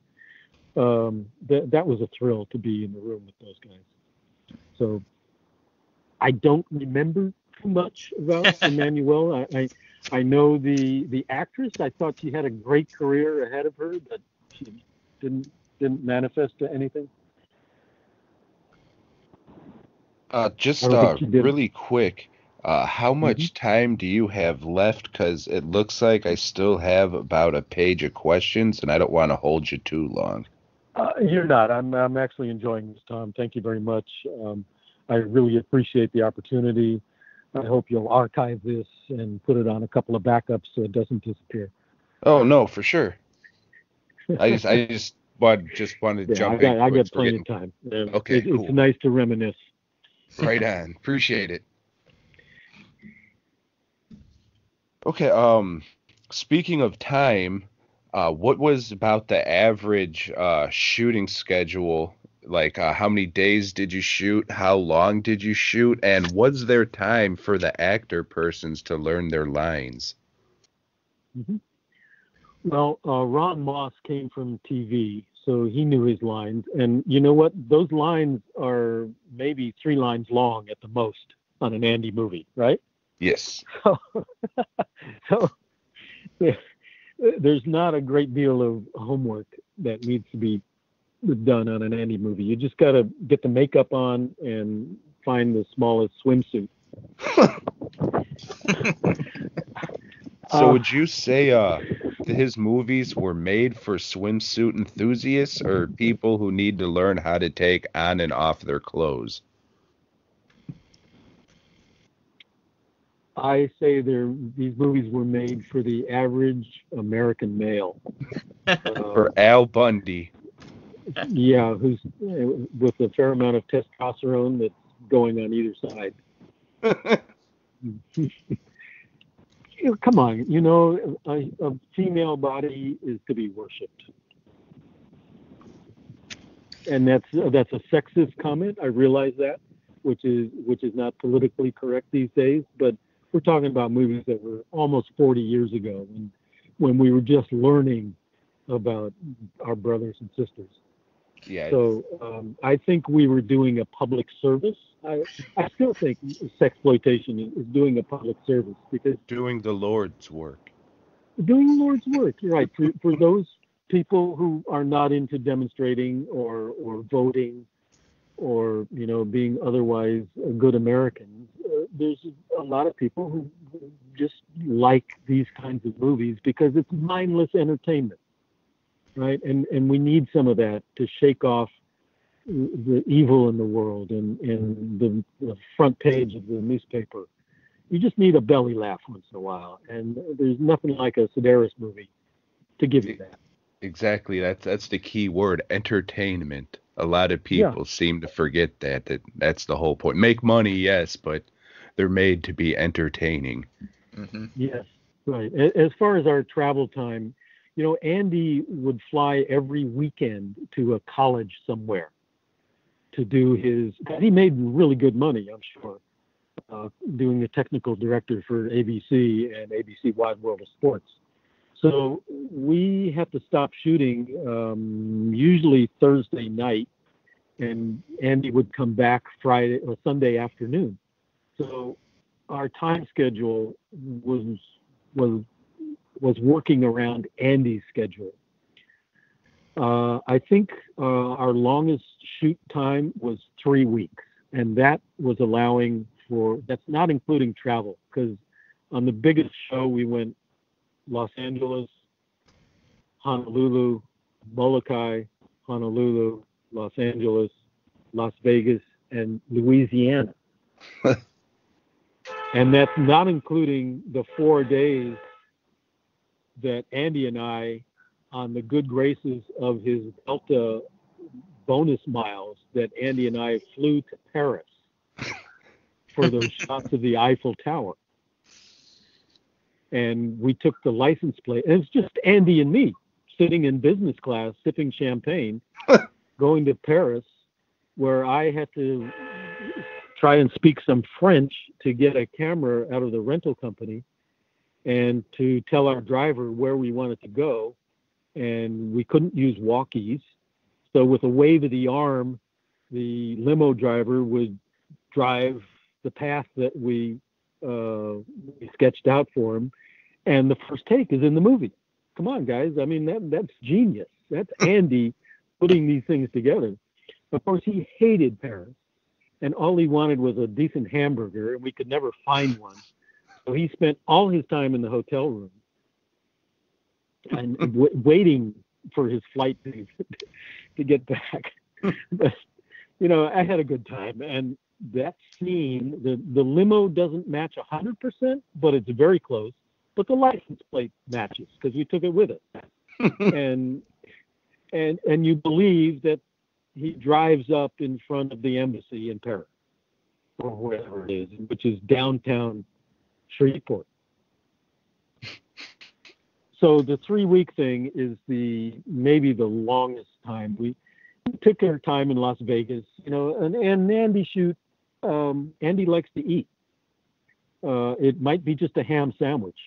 That was a thrill to be in the room with those guys. So I don't remember too much about Emmanuelle. I know the actress. I thought she had a great career ahead of her, but she didn't manifest to anything. Just really quick, how much time do you have left? Because it looks like I still have about a page of questions, and I don't want to hold you too long. You're not. I'm actually enjoying this, Tom. Thank you very much. I really appreciate the opportunity. I hope you'll archive this and put it on a couple of backups so it doesn't disappear. Oh no, for sure. I just wanted to jump in. I got plenty of time. Okay, cool. It's nice to reminisce. Right on. Appreciate it. Okay. Speaking of time, what was about the average shooting schedule? Like, how many days did you shoot? How long did you shoot? And was there time for the actor persons to learn their lines? Mm-hmm. Well, Ron Moss came from TV, so he knew his lines. And you know what? Those lines are maybe 3 lines long at the most on an Andy movie, right? Yes. So there's not a great deal of homework that needs to be done on an Andy movie. You just got to get the makeup on and find the smallest swimsuit. So would you say his movies were made for swimsuit enthusiasts or people who need to learn how to take on and off their clothes? I say these movies were made for the average American male. For Al Bundy. Yeah, who's with a fair amount of testosterone that's going on either side. Come on, a female body is to be worshipped, and that's a sexist comment. I realize that, which is not politically correct these days. But we're talking about movies that were almost 40 years ago, when we were just learning about our brothers and sisters. Yeah. So I think we were doing a public service. I still think sexploitation is doing a public service, because doing the Lord's work. Doing the Lord's work, right? For those people who are not into demonstrating or voting or being otherwise good Americans, there's a lot of people who just like these kinds of movies because it's mindless entertainment. Right, and we need some of that to shake off the evil in the world and the front page of the newspaper. You just need a belly laugh once in a while, and there's nothing like a Sedaris movie to give you that. Exactly, that's the key word, entertainment. A lot of people seem to forget that's the whole point. Make money, yes, but they're made to be entertaining. Mm-hmm. Yes, right. As far as our travel time, Andy would fly every weekend to a college somewhere to do he made really good money, I'm sure, doing the technical director for ABC and ABC Wide World of Sports. So we have to stop shooting usually Thursday night, and Andy would come back Friday or Sunday afternoon. So our time schedule was was working around Andy's schedule. I think our longest shoot time was 3 weeks, and that was allowing for, that's not including travel, because on the biggest show we went Los Angeles, Honolulu, Molokai, Honolulu, Los Angeles, Las Vegas, and Louisiana. And that's not including the 4 days that Andy and I, on the good graces of his Delta bonus miles, that Andy and I flew to Paris for those shots of the Eiffel Tower. And we took the license plate, and it's just Andy and me sitting in business class, sipping champagne, going to Paris, where I had to try and speak some French to get a camera out of the rental company and to tell our driver where we wanted to go. And we couldn't use walkies. So with a wave of the arm, the limo driver would drive the path that we sketched out for him. And the first take is in the movie. Come on, guys. I mean, that's genius. That's Andy putting these things together. Of course, he hated Paris, and all he wanted was a decent hamburger, and we could never find one. So he spent all his time in the hotel room and waiting for his flight to get back. But, you know, I had a good time. And that scene, the limo doesn't match 100%, but it's very close. But the license plate matches because we took it with us. and you believe that he drives up in front of the embassy in Paris or wherever it is, which is downtown Shreveport. So the 3 week thing is maybe the longest time. We took our time in Las Vegas, you know, and Andy shoot. Andy likes to eat. It might be just a ham sandwich,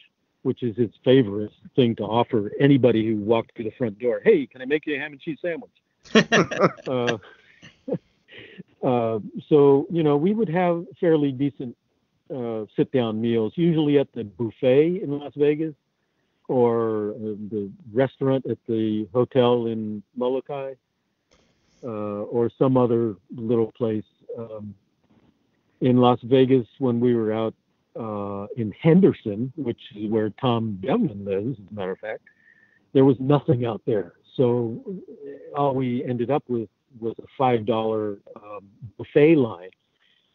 which is his favorite thing to offer anybody who walked through the front door. Hey, can I make you a ham and cheese sandwich? So, you know, we would have fairly decent sit-down meals, usually at the buffet in Las Vegas or the restaurant at the hotel in Molokai or some other little place. In Las Vegas, when we were out in Henderson, which is where Tom Devlin lives, as a matter of fact, there was nothing out there. So all we ended up with was a $5 buffet line.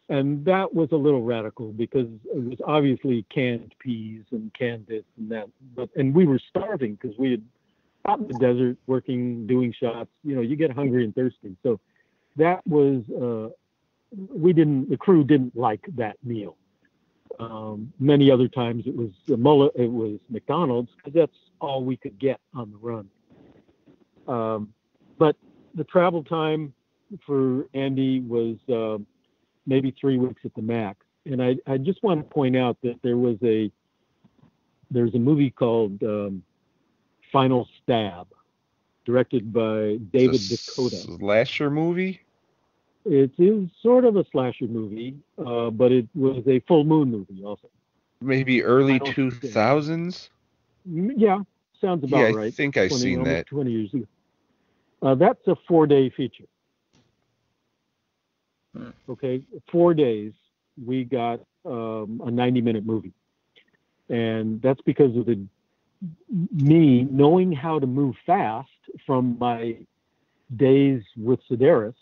And that was a little radical because it was obviously canned peas and canned this and that. And we were starving because we had out in the desert working, doing shots. You know, you get hungry and thirsty. So that was, the crew didn't like that meal. Many other times it was McDonald's because that's all we could get on the run. But the travel time for Andy was maybe 3 weeks at the max. And I just want to point out that there's a movie called Final Stab, directed by David Dakota. Slasher movie? It is sort of a slasher movie, but it was a full moon movie also. Maybe early 2000s? Yeah, sounds about right. I think I've seen that. 20 years ago. That's a 4-day feature. Okay, 4 days, we got a 90-minute movie. And that's because of me knowing how to move fast from my days with Sedaris,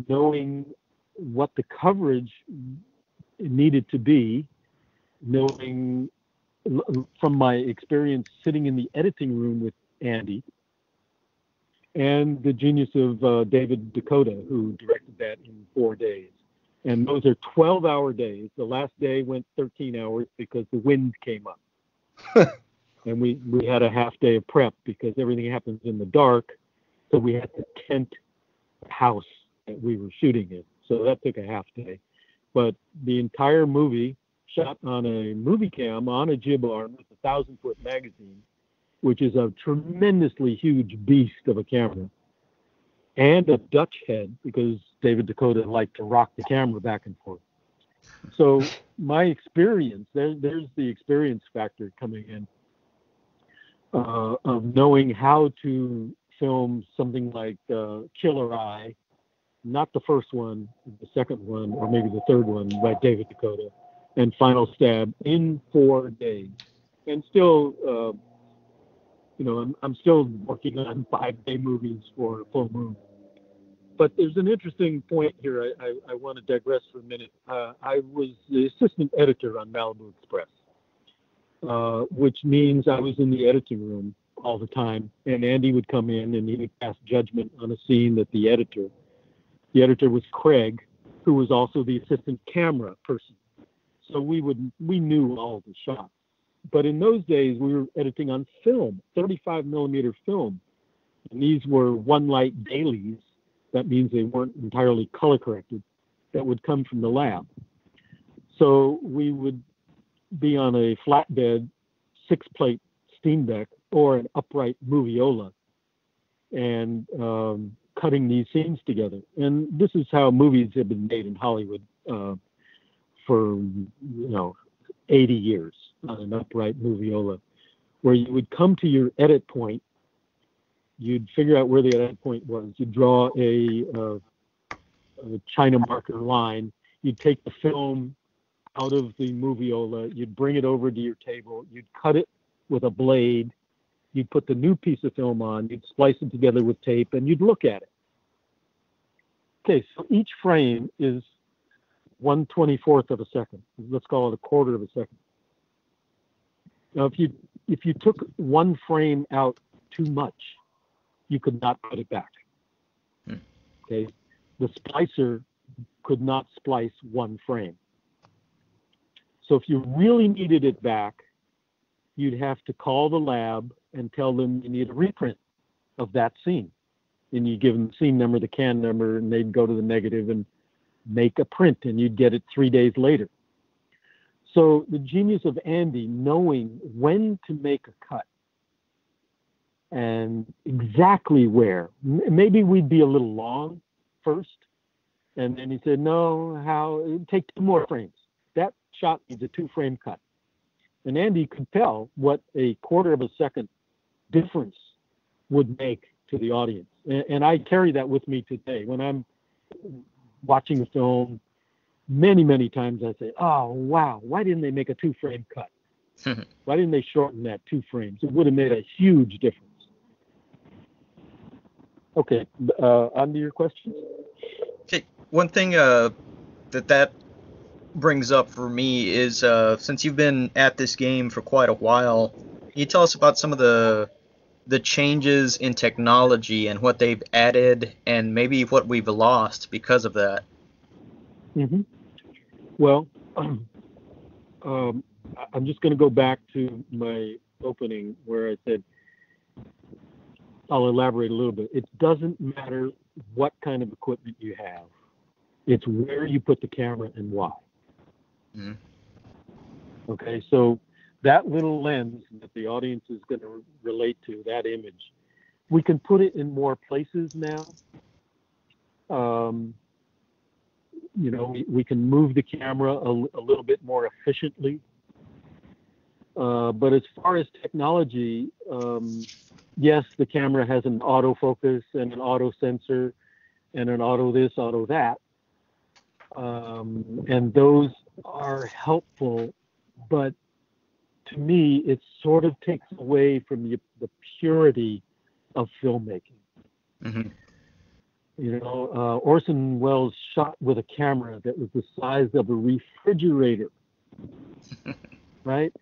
knowing what the coverage needed to be, knowing from my experience sitting in the editing room with Andy, and the genius of David Dakota, who directed that in 4 days. And those are 12-hour days. The last day went 13 hours because the wind came up. And we had a half day of prep because everything happens in the dark. So we had to tent the house that we were shooting in. So that took a half day. But the entire movie shot on a movie cam on a jib arm with a 1,000-foot magazine, which is a tremendously huge beast of a camera, and a Dutch head because David Dakota liked to rock the camera back and forth. So my experience, there's the experience factor coming in. of knowing how to film something like Killer Eye, not the first one, the second one, or maybe the third one by David Dakota, and Final Stab in 4 days. And still, I'm still working on 5-day movies for Full Moon. But there's an interesting point here. I want to digress for a minute. I was the assistant editor on Malibu Express, which means I was in the editing room all the time. And Andy would come in and he would pass judgment on a scene that the editor was Craig, who was also the assistant camera person. So we knew all the shots. But in those days, we were editing on film, 35 millimeter film. And these were one light dailies. That means they weren't entirely color corrected, that would come from the lab. So we would be on a flatbed 6-plate steam deck or an upright moviola and cutting these scenes together. And this is how movies have been made in Hollywood for 80 years on an upright moviola, where you would come to your edit point. You'd figure out where the edit point was. You'd draw a China marker line. You'd take the film out of the moviola. You'd bring it over to your table. You'd cut it with a blade. You'd put the new piece of film on. You'd splice it together with tape, and you'd look at it. Okay, so each frame is 1/24th of a second. Let's call it 1/4 of a second. Now, if you took one frame out too much, you could not put it back. Okay, the splicer could not splice one frame. So if you really needed it back, you'd have to call the lab and tell them you need a reprint of that scene. And you give them the scene number, the can number, and they'd go to the negative and make a print, and you'd get it 3 days later. So the genius of Andy knowing when to make a cut and exactly where. Maybe we'd be a little long first, and then he said, no, take 2 more frames. That shot needs a 2-frame cut. And Andy could tell what a 1/4 of a second difference would make to the audience. And I carry that with me today. When I'm watching a film, many, many times I say, oh, wow, why didn't they make a 2-frame cut? Why didn't they shorten that 2 frames? It would have made a huge difference. Okay, on to your questions. Okay, one thing that brings up for me is since you've been at this game for quite a while, can you tell us about some of the changes in technology and what they've added and maybe what we've lost because of that? Mm-hmm. Well, I'm just going to go back to my opening where I said, I'll elaborate a little bit. It doesn't matter what kind of equipment you have. It's where you put the camera and why. Mm-hmm. Okay, so that little lens that the audience is going to relate to, that image, we can put it in more places now. We can move the camera a little bit more efficiently. But as far as technology, yes, the camera has an autofocus and an auto sensor and an auto this, auto that. And those are helpful, but to me, it sort of takes away from the purity of filmmaking. Mm-hmm. Orson Welles shot with a camera that was the size of a refrigerator, right?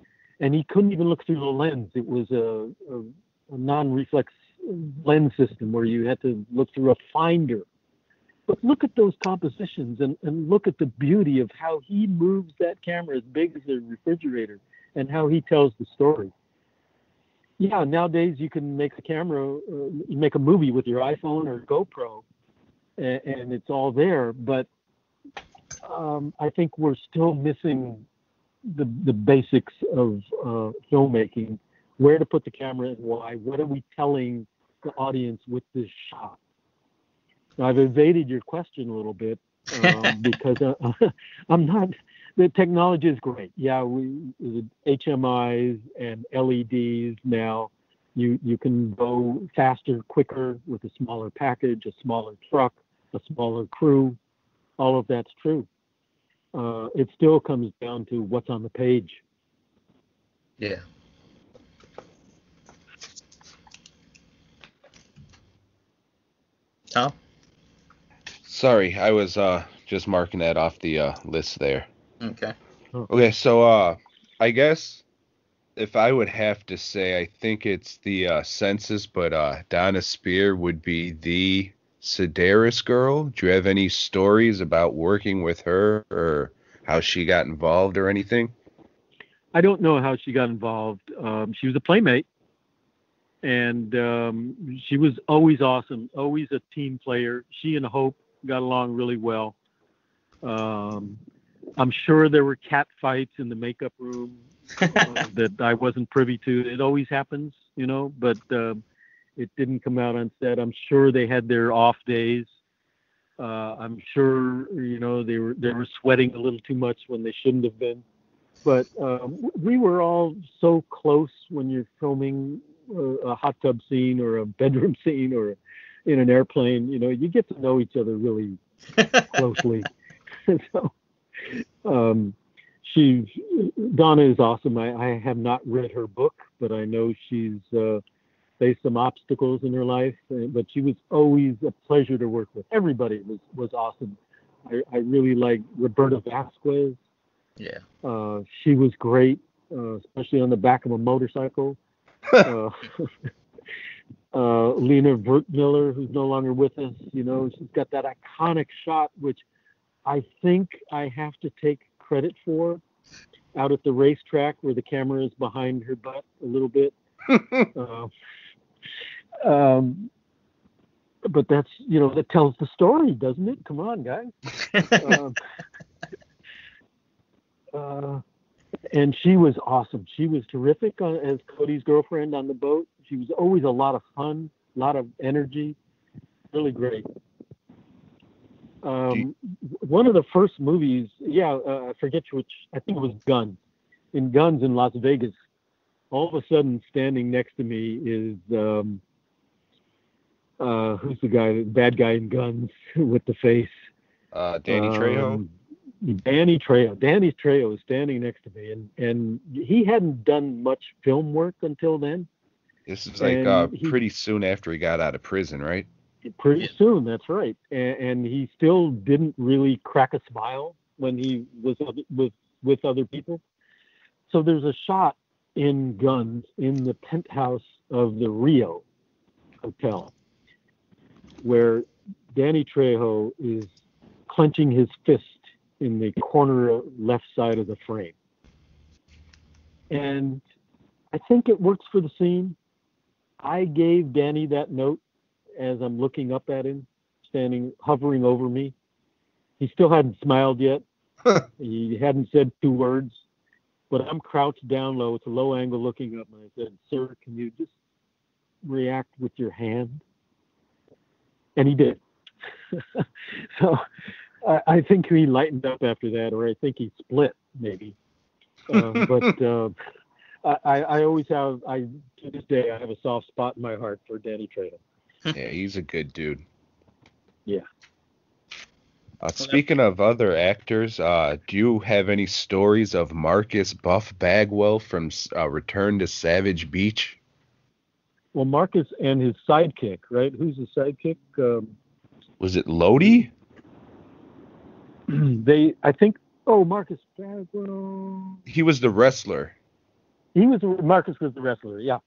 And he couldn't even look through the lens. It was a non-reflex lens system where you had to look through a finder. But look at those compositions and look at the beauty of how he moves that camera as big as a refrigerator and how he tells the story. Yeah, nowadays you can make you make a movie with your iPhone or GoPro, and it's all there. But I think we're still missing the basics of filmmaking. Where to put the camera and why? What are we telling the audience with this shot? Now, I've evaded your question a little bit because I'm not. The technology is great. Yeah, HMIs and LEDs now You can go faster, quicker with a smaller package, a smaller truck, a smaller crew. All of that's true. It still comes down to what's on the page. Yeah. Tom? Sorry, I was just marking that off the list there. Okay. Okay, so I guess if I would have to say, I think it's the census, but Donna Spear would be the Sedaris girl. Do you have any stories about working with her or how she got involved or anything? I don't know how she got involved. She was a playmate, and she was always awesome, always a team player. She and Hope got along really well. I'm sure there were cat fights in the makeup room that I wasn't privy to. It always happens, but it didn't come out on set. I'm sure they had their off days. I'm sure, they were sweating a little too much when they shouldn't have been. But we were all so close when you're filming a hot tub scene or a bedroom scene or in an airplane. You get to know each other really closely. So Donna is awesome. I have not read her book, but I know she's faced some obstacles in her life. But she was always a pleasure to work with. Everybody was awesome. I really like Roberta Vasquez. Yeah. She was great, especially on the back of a motorcycle. Lena Vertmiller, who's no longer with us, she's got that iconic shot, which I think I have to take credit for, out at the racetrack where the camera is behind her butt a little bit. But that's, that tells the story, doesn't it? Come on, guys. And she was awesome. She was terrific as Cody's girlfriend on the boat. She was always a lot of fun, a lot of energy, really great. One of the first movies, I forget which, I think it was Guns. In Guns in Las Vegas, all of a sudden standing next to me is, who's the guy, the bad guy in Guns with the face? Danny Trejo? Danny Trejo. Danny Trejo is standing next to me, and he hadn't done much film work until then. This is like pretty soon after he got out of prison, right? Pretty soon, that's right. And he still didn't really crack a smile when he was with other people. So there's a shot in Guns in the penthouse of the Rio Hotel where Danny Trejo is clenching his fist in the corner left side of the frame. And I think it works for the scene. I gave Danny that note as I'm looking up at him, hovering over me. He still hadn't smiled yet. He hadn't said 2 words, but I'm crouched down low. It's a low angle looking up, and I said, "Sir, can you just react with your hand?" And he did. So I think he lightened up after that, or I think he split maybe. But I always have, to this day, I have a soft spot in my heart for Danny Trejo. Yeah, he's a good dude. Yeah. Speaking of other actors, do you have any stories of Marcus Buff Bagwell from Return to Savage Beach? Well, Marcus and his sidekick, right? Who's the sidekick? Was it Lodi? Marcus Bagwell. He was the wrestler. Marcus was the wrestler, yeah.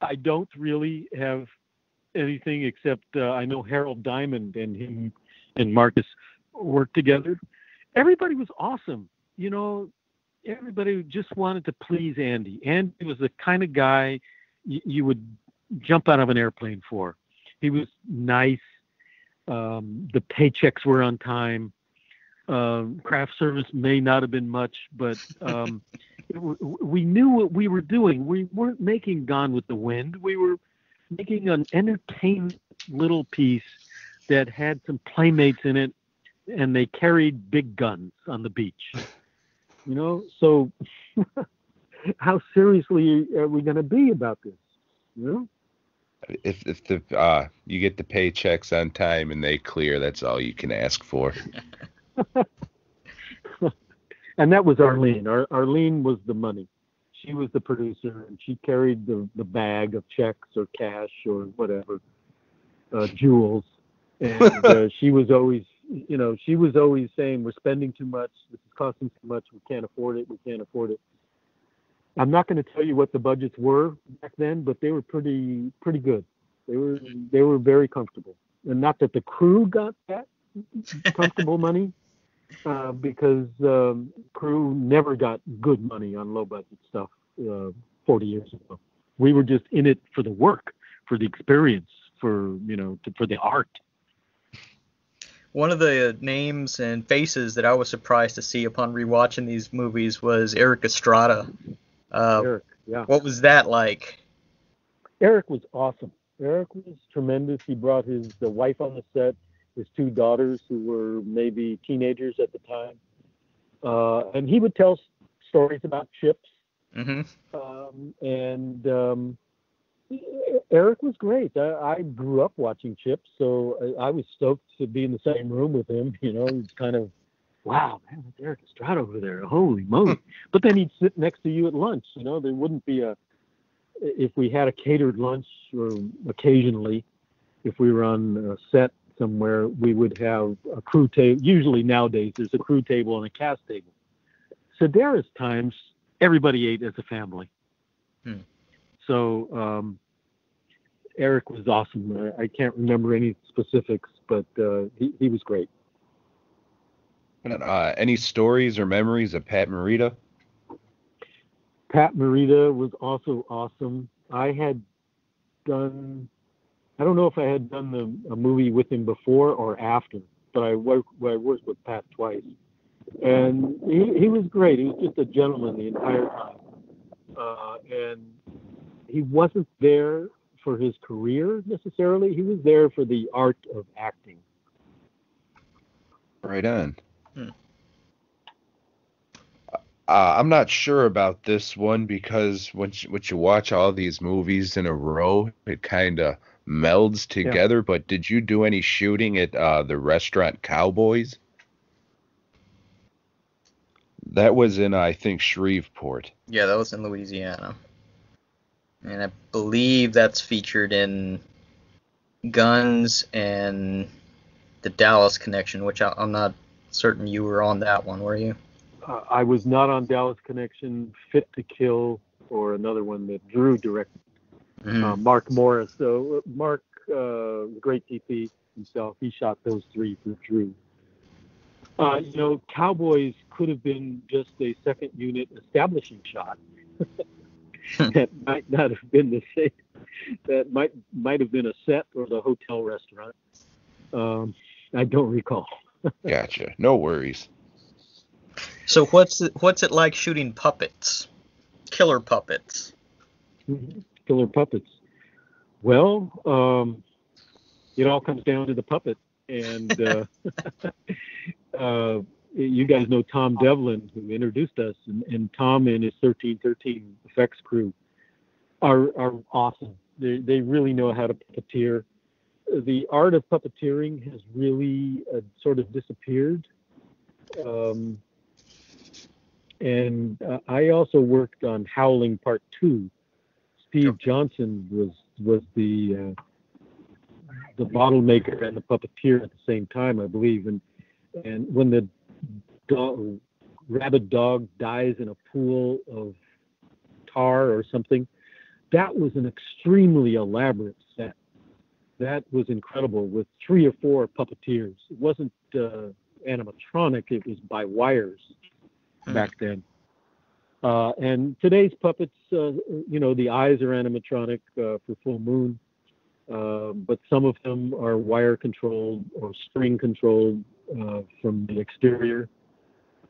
I don't really have anything except I know Harold Diamond and him and Marcus worked together. Everybody was awesome. Everybody just wanted to please Andy. Andy was the kind of guy you would jump out of an airplane for. He was nice. The paychecks were on time. Craft service may not have been much, but we knew what we were doing. We weren't making Gone with the Wind. We were making an entertainment little piece that had some playmates in it, and they carried big guns on the beach. So how seriously are we going to be about this? You know? If the you get the paychecks on time and they clear, that's all you can ask for. And that was Arlene. Arlene was the money. She was the producer, and she carried the bag of checks or cash or whatever, jewels. And she was always, she was always saying, "We're spending too much. This is costing too much. We can't afford it. We can't afford it." I'm not going to tell you what the budgets were back then, but they were pretty good. They were very comfortable, and not that the crew got that comfortable money, because crew never got good money on low budget stuff 40 years ago. We were just in it for the work, for the experience, for the art. One of the names and faces that I was surprised to see upon rewatching these movies was Eric Estrada. Eric, yeah. What was that like? Eric was awesome. Eric was tremendous. He brought his wife on the set, his two daughters who were maybe teenagers at the time, and he would tell stories about chips. Mm-hmm. Eric was great. I grew up watching Chips, so I was stoked to be in the same room with him. It's kind of, wow, man, that's Eric Estrada over there. Holy moly. But then he'd sit next to you at lunch. There wouldn't be if we had a catered lunch, or occasionally, if we were on a set somewhere, we would have a crew table. Usually nowadays, there's a crew table and a cast table. Sedaris times, everybody ate as a family. So Eric was awesome. I can't remember any specifics, but he was great. Any stories or memories of Pat Morita? Pat Morita was also awesome. I don't know if I had done a movie with him before or after, but I worked with Pat twice. And he was great. He was just a gentleman the entire time. And he wasn't there for his career necessarily. He was there for the art of acting. Right on. I'm not sure about this one, because when you watch all these movies in a row, it kind of melds together. Yeah. But did you do any shooting at the Restaurant Cowboys? That was in, I think, Shreveport. Yeah, that was in Louisiana. And I believe that's featured in Guns and the Dallas Connection, which I'm not certain you were on that one, were you? I was not on Dallas Connection, Fit to Kill, or another one that Drew directed. Mm-hmm. Mark Morris. So Mark, great DP himself, he shot those three for Drew. Cowboys could have been just a second unit establishing shot. That might not have been the same. That might have been a set or the hotel restaurant. I don't recall. Gotcha. No worries. So what's it like shooting puppets? Killer puppets. Killer puppets. Well, it all comes down to the puppet. And you guys know Tom Devlin, who introduced us, and Tom and his 1313 effects crew are awesome. They really know how to puppeteer. The art of puppeteering has really sort of disappeared. And I also worked on Howling Part 2. Steve Johnson was the model maker and the puppeteer at the same time, I believe. And when the rabid dog dies in a pool of tar or something, that was an extremely elaborate set. That was incredible, with 3 or 4 puppeteers. It wasn't animatronic, it was by wires back then. And today's puppets, the eyes are animatronic for Full Moon, but some of them are wire controlled or string controlled from the exterior.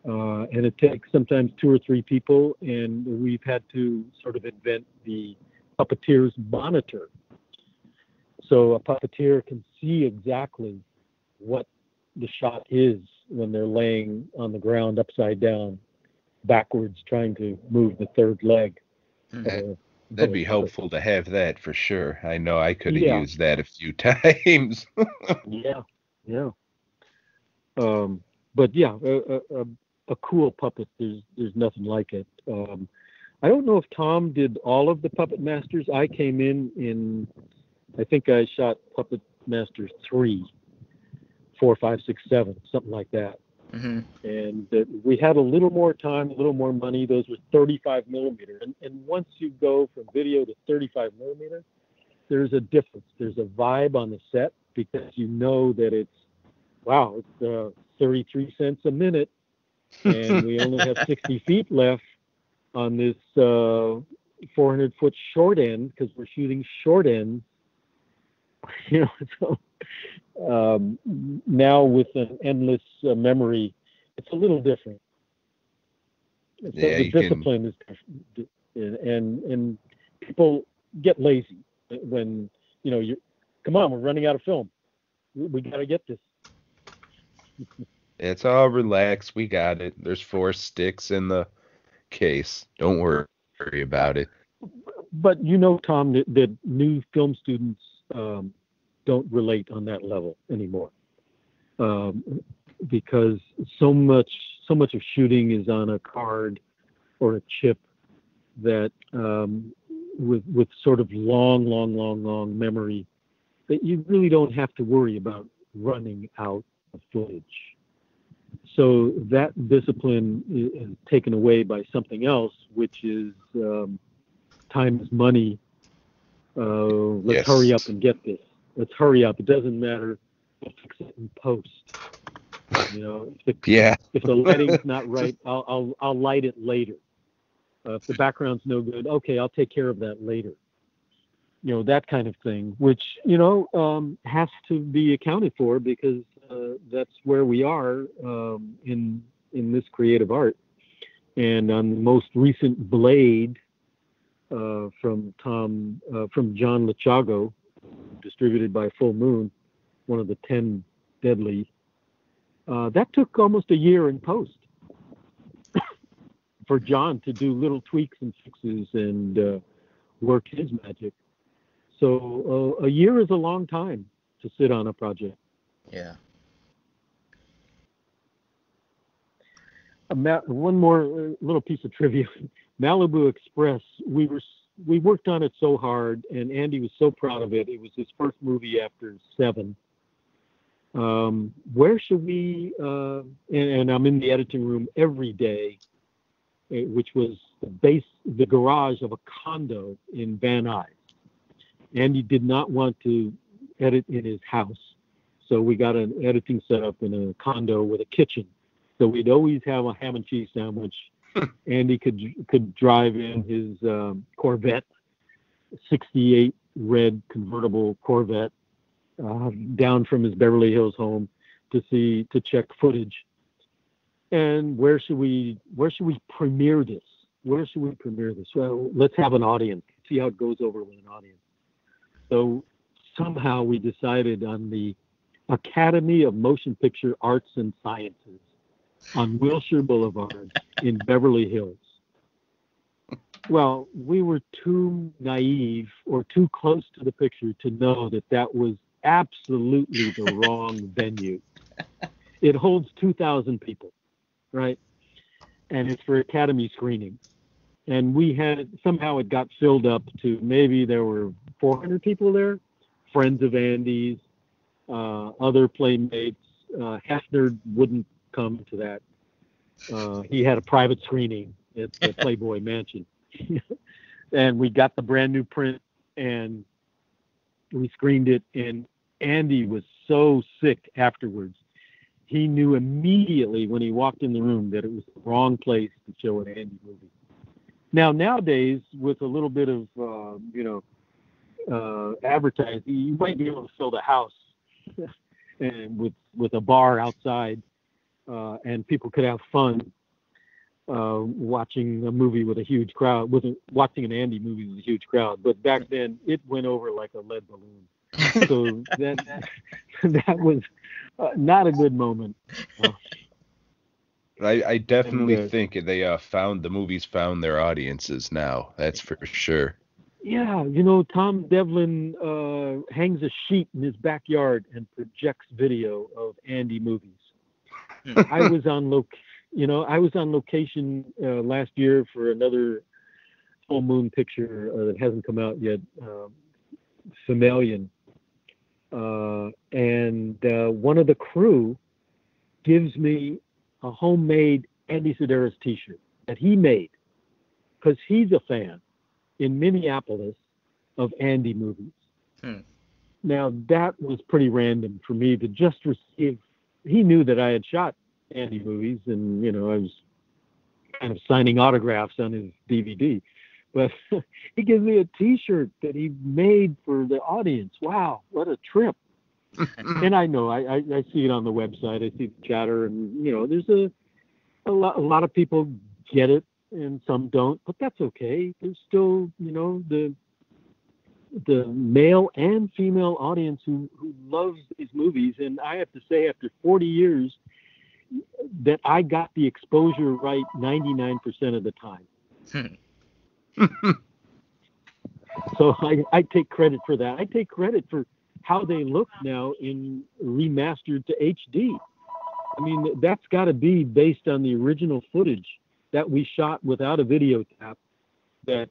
And it takes sometimes 2 or 3 people, and we've had to sort of invent the Puppeteers Monitor. So a puppeteer can see exactly what the shot is when they're laying on the ground upside down. backwards trying to move the third leg. That'd be helpful to have that for sure. I know I could have Yeah. used that a few times. Yeah. But yeah, a cool puppet. There's nothing like it. I don't know if Tom did all of the Puppet Masters. I came in. I think I shot Puppet Masters 3, 4, 5, 6, 7, something like that. Mm-hmm. And we had a little more time, a little more money. Those were 35 millimeter. And once you go from video to 35 millimeter, there's a difference. There's a vibe on the set because you know that it's 33 cents a minute, and we only have 60 feet left on this 400-foot short end because we're shooting short ends. So now with an endless memory, it's a little different. So the discipline is different, and people get lazy when you come on, we're running out of film. We got to get this. It's all relax. We got it. There's 4 sticks in the case. Don't worry about it. But Tom, that new film students don't relate on that level anymore, because so much of shooting is on a card or a chip that with sort of long memory that you really don't have to worry about running out of footage. So that discipline is taken away by something else, which is time is money. Let's hurry up and get this. Let's hurry up. It doesn't matter. We'll fix it in post. If the lighting's not right, I'll light it later. If the background's no good, okay, I'll take care of that later. That kind of thing, which has to be accounted for because that's where we are in this creative art. And on the most recent Blade from John Lachago, distributed by Full Moon, one of the 10 deadly, that took almost a year in post for John to do little tweaks and fixes and work his magic. So a year is a long time to sit on a project. Yeah. One more little piece of trivia. Malibu Express, we worked on it so hard, and Andy was so proud of it. It was his first movie after 7. Where should we, and I'm in the editing room every day, which was the garage of a condo in Van Nuys. Andy did not want to edit in his house, so we got an editing setup in a condo with a kitchen. So we'd always have a ham and cheese sandwich. Andy could drive in his Corvette, 68 red convertible Corvette, down from his Beverly Hills home to check footage. And where should we premiere this? Where should we premiere this? Well, let's have an audience. See how it goes over with an audience. So somehow we decided on the Academy of Motion Picture Arts and Sciences on Wilshire Boulevard in Beverly Hills. Well, we were too naive or too close to the picture to know that was absolutely the wrong venue. It holds 2,000 people, right? And it's for Academy screenings. And somehow it got filled up to maybe there were 400 people there, friends of Andy's, other playmates. Hefner wouldn't come to that. He had a private screening at the Playboy Mansion. And we got the brand new print and we screened it, and Andy was so sick afterwards. He knew immediately when he walked in the room that it was the wrong place to show an Andy movie. Now, nowadays, with a little bit of, advertising, you might be able to fill the house and with a bar outside, and people could have fun watching a movie with a huge crowd, watching an Andy movie with a huge crowd. But back then, it went over like a lead balloon. So that was not a good moment. I definitely And think the movies found their audiences now. That's for sure. yeah, Tom Devlin hangs a sheet in his backyard and projects video of Andy movies. Hmm. I was on location last year for another full moon picture that hasn't come out yet, Familian. And one of the crew gives me a homemade Andy Sedaris t-shirt that he made because he's a fan in Minneapolis of Andy movies. Hmm. Now, that was pretty random for me to just receive. He knew that I had shot Andy movies, and, I was kind of signing autographs on his DVD. But he gives me a T-shirt that he made for the audience. Wow, what a trip. And I know, I see it on the website. I see the chatter, and, there's a lot of people get it, and some don't, but that's okay. There's still, the male and female audience who loves these movies. And I have to say, after 40 years, that I got the exposure right 99% of the time. So I take credit for that. I take credit for how they look now in remastered to HD. I mean, that's got to be based on the original footage that we shot without a video tap, that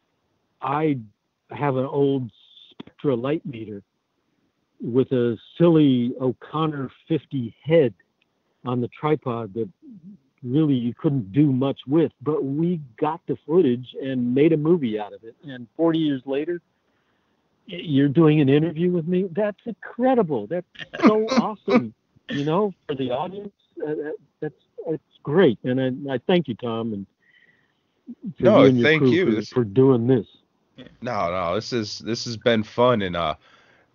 I have an old Spectra light meter with a silly O'Connor 50 head on the tripod that really you couldn't do much with, but we got the footage and made a movie out of it. And 40 years later, you're doing an interview with me. That's incredible. That's so awesome, for the audience. It's great. And I thank you, Tom, and for you and your crew for doing this. No, this has been fun, and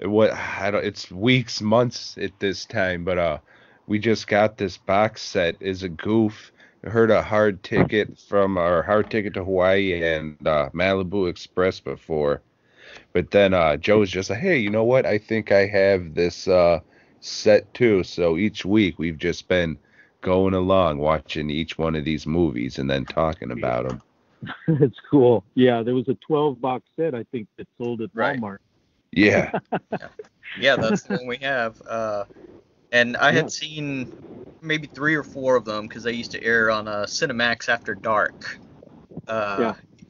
it's weeks, months at this time, but we just got this box set as a goof. I heard a hard ticket to Hawaii and Malibu Express before, but then Joe's just like, hey, you know what? I think I have this set too. So each week we've just been going along watching each one of these movies and then talking about them. That's cool. Yeah, there was a 12-box set, I think, that sold at Walmart. Yeah. Yeah, that's the one we have. And I had seen maybe 3 or 4 of them because they used to air on Cinemax After Dark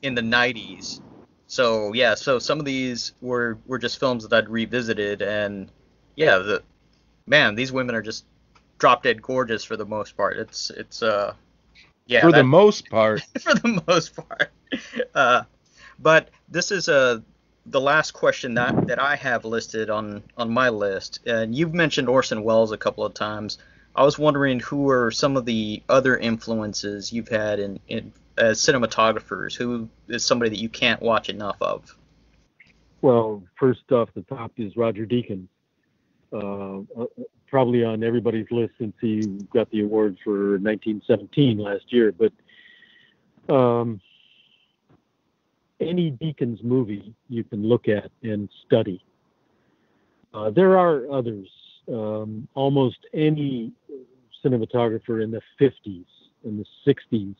in the 90s. So, so some of these were just films that I'd revisited. And, these women are just drop dead gorgeous for the most part. It's the most part. For the most part. But this is the last question that I have listed on my list. And you've mentioned Orson Welles a couple of times. I was wondering who are some of the other influences you've had in as cinematographers. Who is somebody that you can't watch enough of? Well, first off the top is Roger Deakins. Probably on everybody's list since he got the award for 1917 last year. But any Deakins movie you can look at and study. There are others. Almost any cinematographer in the 50s and the 60s,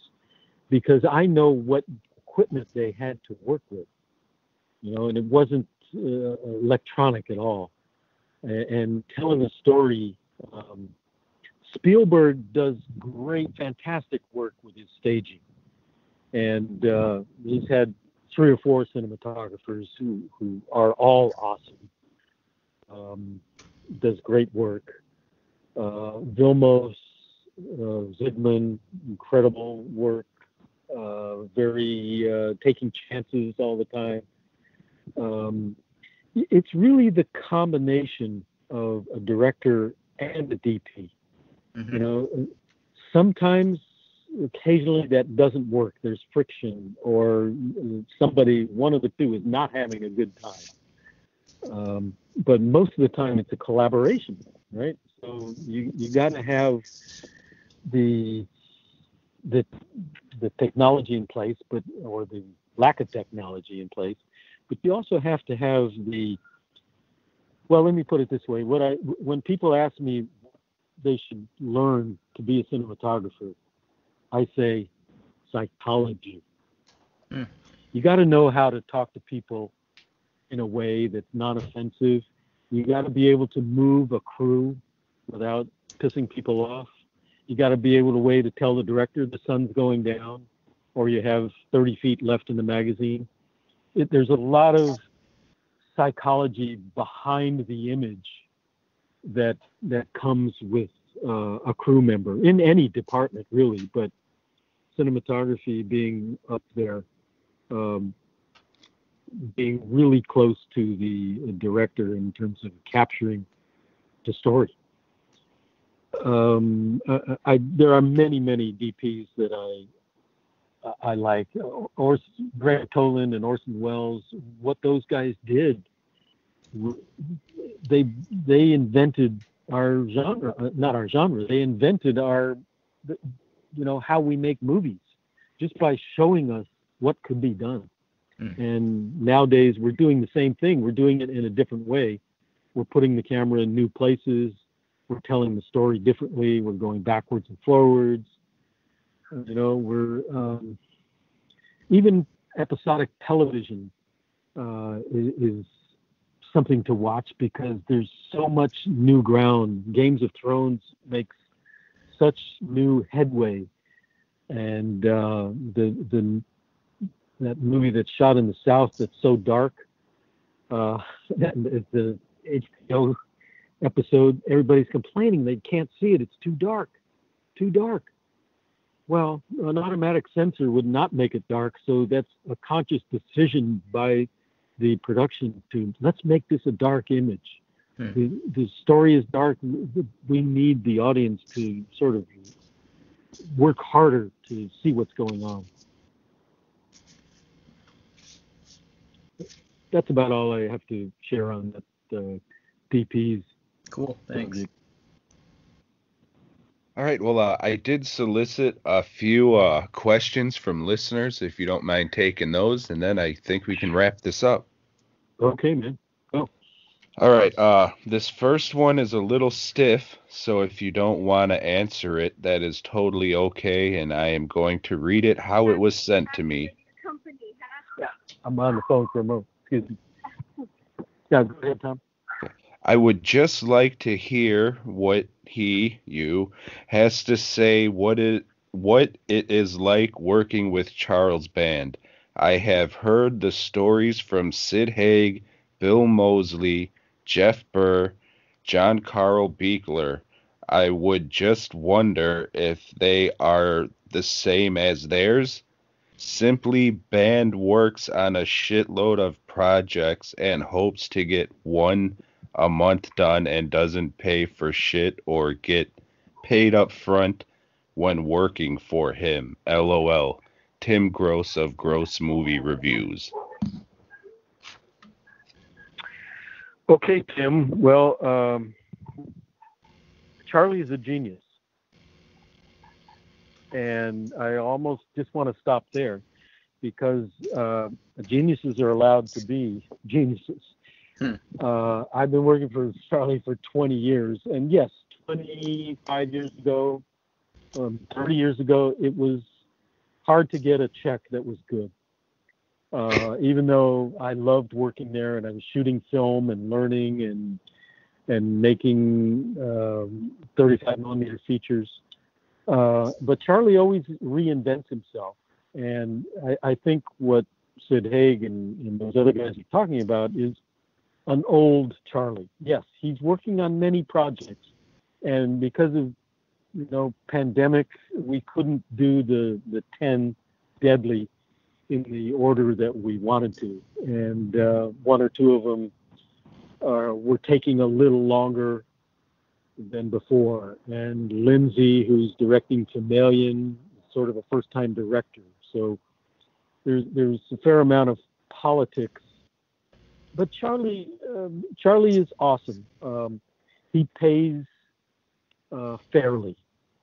because I know what equipment they had to work with, and it wasn't electronic at all. And telling a story, Spielberg does fantastic work with his staging. And he's had 3 or 4 cinematographers who are all awesome. Does great work. Vilmos, Zygmunt, incredible work. Very taking chances all the time. It's really the combination of a director and a DP. Mm-hmm. Sometimes, occasionally that doesn't work. There's friction, or one of the two is not having a good time. But most of the time it's a collaboration, right? So you got to have the technology in place, or the lack of technology in place. But you also have to have let me put it this way. When people ask me they should learn to be a cinematographer, I say psychology. Mm. You got to know how to talk to people in a way that's non-offensive. You got to be able to move a crew without pissing people off. You got to be able to way to tell the director the sun's going down, or you have 30 feet left in the magazine. There's a lot of psychology behind the image that comes with a crew member in any department, really, but cinematography being up there, being really close to the director in terms of capturing the story. There are many DPs that I like. Grant Toland and Orson Welles, what those guys did, they invented our genre, not our genre. They invented how we make movies just by showing us what could be done. And nowadays we're doing the same thing. We're doing it in a different way. We're putting the camera in new places. We're telling the story differently. We're going backwards and forwards. We're even episodic television is something to watch because there's so much new ground. Games of Thrones makes such new headway, and that movie that's shot in the South that's so dark, the HBO episode, everybody's complaining they can't see it. It's too dark. Well, an automatic sensor would not make it dark, so that's a conscious decision by the production to let's make this a dark image. The story is dark. We need the audience to sort of work harder to see what's going on. That's about all I have to share on that DPs. Cool, thanks. All right, well, I did solicit a few questions from listeners, if you don't mind taking those, and then I think we can wrap this up. Okay, man. Go. All right, this first one is a little stiff, so if you don't want to answer it, that is totally okay, and I am going to read it how it was sent to me. Yeah, I'm on the phone for a moment. Excuse me. Yeah, go ahead, Tom. I would just like to hear what you, has to say what it is like working with Charles Band. I have heard the stories from Sid Haig, Bill Moseley, Jeff Burr, John Carl Buechler. I would just wonder if they are the same as theirs. Simply, Band works on a shitload of projects and hopes to get one a month done and doesn't pay for shit or get paid up front when working for him. LOL. Tim Gross of Gross Movie Reviews. Okay, Tim. Well, Charlie is a genius. And I almost just want to stop there because geniuses are allowed to be geniuses. I've been working for Charlie for 20 years. And yes, 25 years ago, 30 years ago, it was hard to get a check that was good. Even though I loved working there and I was shooting film and learning and making 35 millimeter features. But Charlie always reinvents himself. And I think what Sid Haig and those other guys are talking about is an old Charlie. Yes, he's working on many projects. And because of, pandemic, we couldn't do the 10 deadly in the order that we wanted to. And one or two of them were taking a little longer than before. And Lindsay, who's directing Chameleon, is sort of a first-time director. So there's a fair amount of politics. But Charlie is awesome. He pays fairly.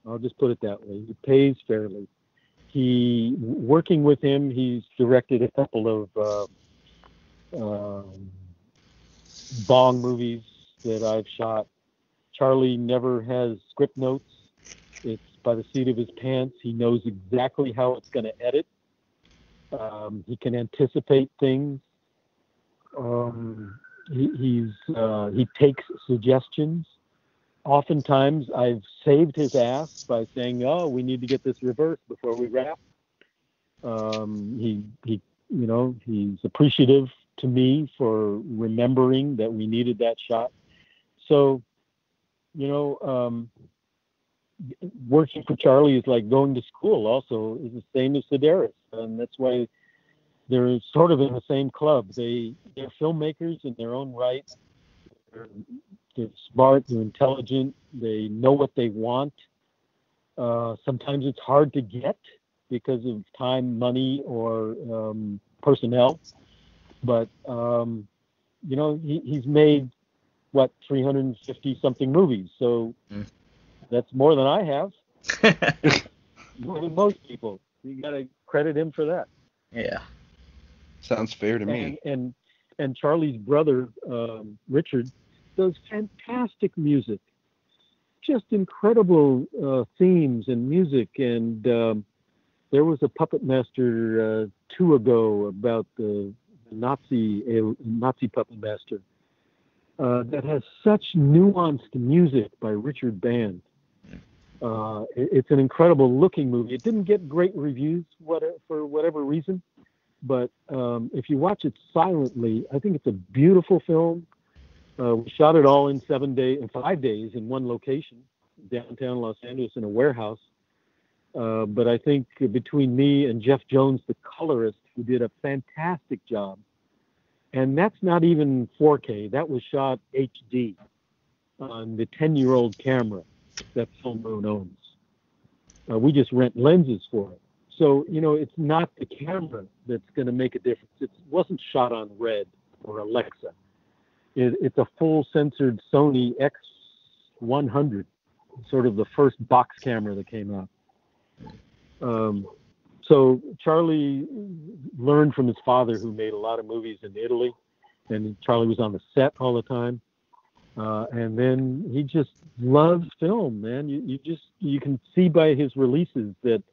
I'll just put it that way. He pays fairly. Working with him, he's directed a couple of Bong movies that I've shot. Charlie never has script notes. It's by the seat of his pants. He knows exactly how it's going to edit. He can anticipate things. He takes suggestions. Oftentimes, I've saved his ass by saying, "Oh, we need to get this reversed before we wrap." He's appreciative to me for remembering that we needed that shot. So, working for Charlie is like going to school. Also, is the same as Sedaris, and that's why they're sort of in the same club. They're filmmakers in their own right. They're smart, they're intelligent, they know what they want. Sometimes it's hard to get because of time, money, or personnel. But, he's made, 350-something movies. So that's more than I have. More than most people. You got to credit him for that. Yeah. Sounds fair to me. And Charlie's brother, Richard, does fantastic music, just incredible themes and music. And there was a Puppet Master 2 ago about the Nazi Puppet Master that has such nuanced music by Richard Band. It's an incredible looking movie. It didn't get great reviews for whatever reason, but if you watch it silently, I think it's a beautiful film. We shot it all in 5 days in one location, downtown Los Angeles in a warehouse. But I think between me and Jeff Jones, the colorist, who did a fantastic job, and that's not even 4K. That was shot HD on the 10-year-old camera that Full Moon owns. We just rent lenses for it. So, it's not the camera that's going to make a difference. It wasn't shot on Red or Alexa. It's a full censored Sony X100, sort of the first box camera that came out. So Charlie learned from his father, who made a lot of movies in Italy, and Charlie was on the set all the time. And then he just loves film, man. You can see by his releases that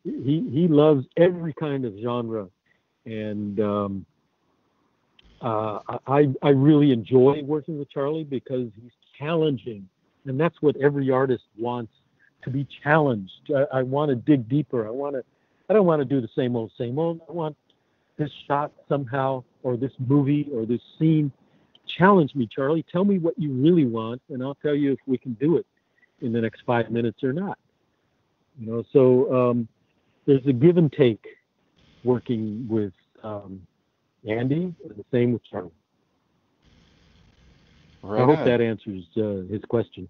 he loves every kind of genre. And I really enjoy working with Charlie because he's challenging, and that's what every artist wants, to be challenged. I want to dig deeper. I don't want to do the same old. I want this shot somehow, or this movie, or this scene. Challenge me, Charlie. Tell me what you really want, and I'll tell you if we can do it in the next 5 minutes or not. So there's a give and take working with Andy, and the same with Charlie. Right I hope on. that answers his question.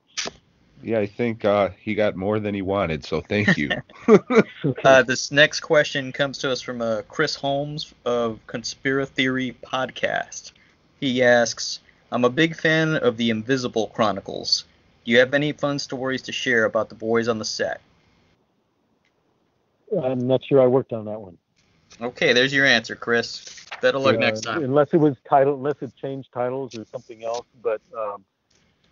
Yeah, I think he got more than he wanted, so thank you. This next question comes to us from Chris Holmes of Conspiracy Theory Podcast. He asks, I'm a big fan of the Invisible Chronicles. Do you have any fun stories to share about the boys on the set? I'm not sure I worked on that one. Okay, there's your answer, Chris. Better luck next time. Unless it changed titles or something else. But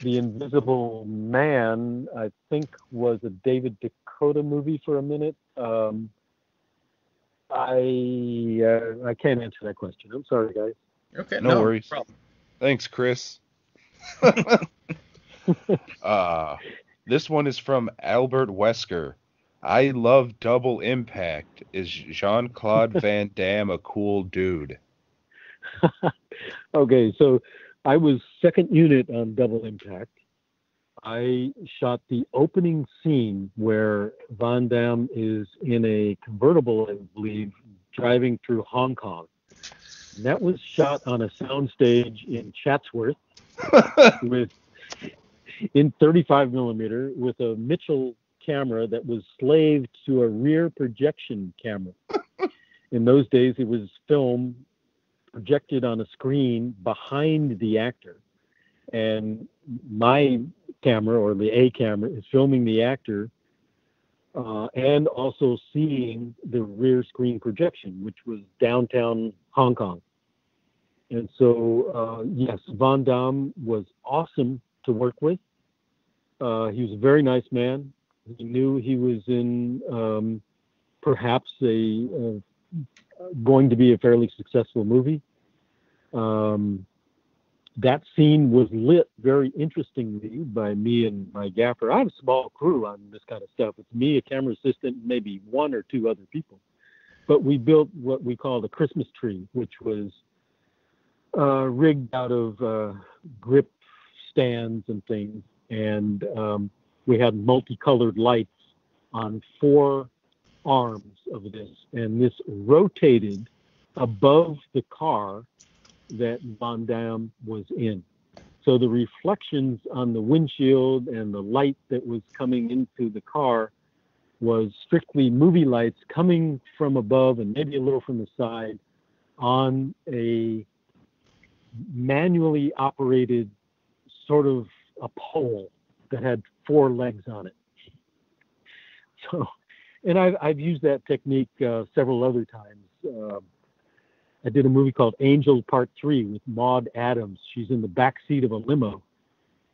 The Invisible Man, I think, was a David Dakota movie for a minute. I can't answer that question. I'm sorry, guys. Okay, no worries. Problem. Thanks, Chris. This one is from Albert Wesker. I love Double Impact. Is Jean-Claude Van Damme a cool dude? Okay, so I was second unit on Double Impact. I shot the opening scene where Van Damme is in a convertible, I believe, driving through Hong Kong. And that was shot on a soundstage in Chatsworth in 35 millimeter with a Mitchell camera that was slaved to a rear projection camera. In those days, it was film projected on a screen behind the actor. And my camera, or the A camera, is filming the actor and also seeing the rear screen projection, which was downtown Hong Kong. And so, yes, Van Damme was awesome to work with. He was a very nice man. He knew he was in perhaps going to be a fairly successful movie. That scene was lit very interestingly by me and my gaffer. I have a small crew on this kind of stuff. It's me, a camera assistant, maybe one or two other people. But we built what we called a Christmas tree, which was rigged out of grip stands and things. And we had multicolored lights on 4 arms of this. And this rotated above the car that Van Damme was in. So the reflections on the windshield and the light that was coming into the car was strictly movie lights coming from above and maybe a little from the side on a manually operated sort of a pole that had 4 legs on it. So, and I've used that technique several other times. I did a movie called Angel Part 3 with Maude Adams. She's in the back seat of a limo,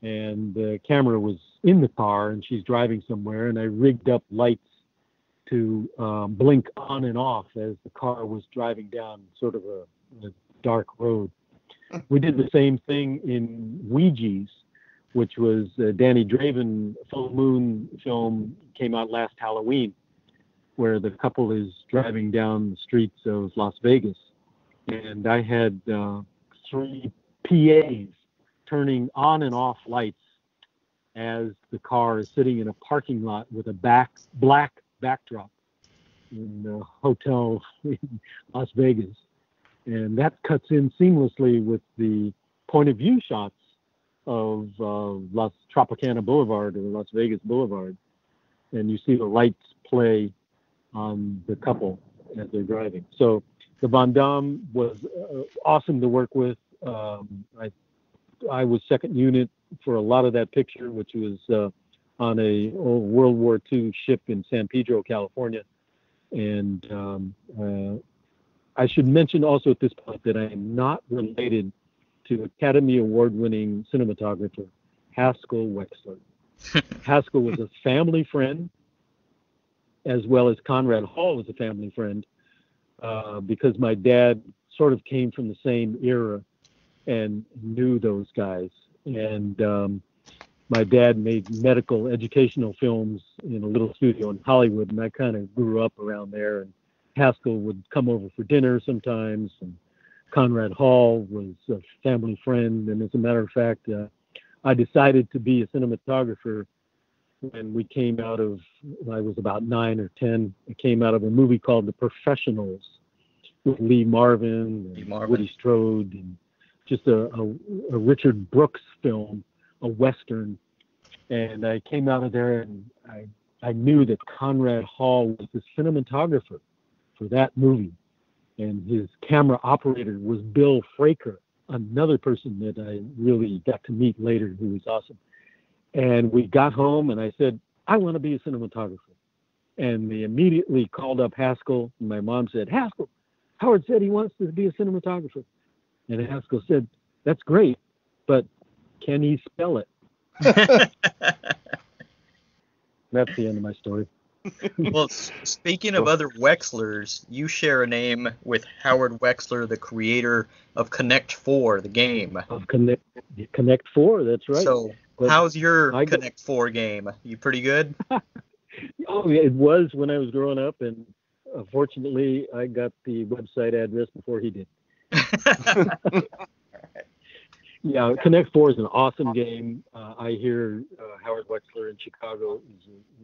and the camera was in the car, and she's driving somewhere, and I rigged up lights to blink on and off as the car was driving down sort of a dark road. We did the same thing in Ouija's, which was Danny Draven full moon film, came out last Halloween, where the couple is driving down the streets of Las Vegas. And I had 3 PAs turning on and off lights as the car is sitting in a parking lot with a black backdrop in a hotel in Las Vegas. And that cuts in seamlessly with the point of view shots of Las Tropicana Boulevard or Las Vegas Boulevard. And you see the lights play on the couple as they're driving. So the Van Damme was awesome to work with. I was second unit for a lot of that picture, which was on a World War II ship in San Pedro, California. And I should mention also at this point that I am not related to Academy Award-winning cinematographer Haskell Wexler. Haskell was a family friend, as well as Conrad Hall was a family friend, because my dad sort of came from the same era and knew those guys. And my dad made medical educational films in a little studio in Hollywood, and I kind of grew up around there. And Haskell would come over for dinner sometimes, and Conrad Hall was a family friend. And as a matter of fact, I decided to be a cinematographer when we came out of, I was about 9 or 10, I came out of a movie called The Professionals with Lee Marvin and Woody Strode, and just a Richard Brooks film, a Western. And I came out of there and I knew that Conrad Hall was the cinematographer for that movie. And his camera operator was Bill Fraker, another person that I really got to meet later who was awesome. And we got home and I said, I want to be a cinematographer. And they immediately called up Haskell. And my mom said, Haskell, Howard said he wants to be a cinematographer. And Haskell said, that's great, but can he spell it? That's the end of my story. Well, speaking of other Wexlers, you share a name with Howard Wexler, the creator of Connect 4, the game. Of Connect 4, that's right. So, but how's your Connect 4 game? You pretty good? Oh, yeah, it was when I was growing up, and fortunately, I got the website address before he did. Yeah, Connect 4 is an awesome game. I hear Howard Wexler in Chicago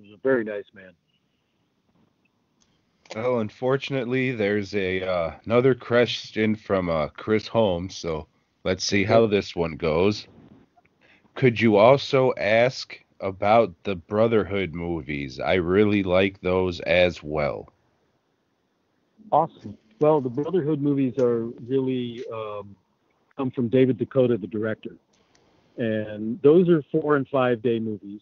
is a very nice man. Well, unfortunately, there's another question from Chris Holmes, so let's see how this one goes. Could you also ask about the Brotherhood movies? I really like those as well. Awesome. Well, the Brotherhood movies are really come from David Dakota, the director. And those are 4 and 5 day movies.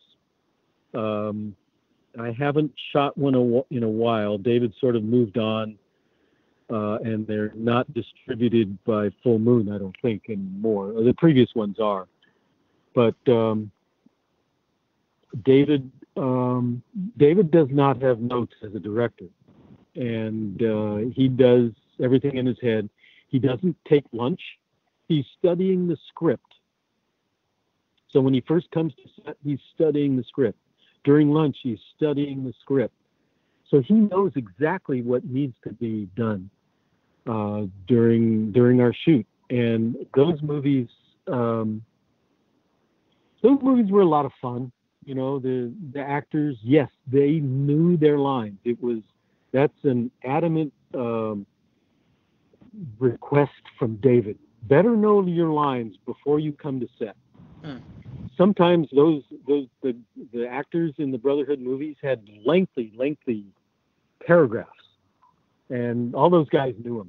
I haven't shot one in a while. David sort of moved on, and they're not distributed by Full Moon, I don't think, anymore. The previous ones are. But David David does not have notes as a director, and he does everything in his head. He doesn't take lunch. He's studying the script. So when he first comes to set, he's studying the script. During lunch, he's studying the script. So he knows exactly what needs to be done during our shoot. And those movies were a lot of fun. You know, the actors, yes, they knew their lines. That's an adamant request from David. Better know your lines before you come to set. Sometimes the actors in the Brotherhood movies had lengthy paragraphs, and all those guys knew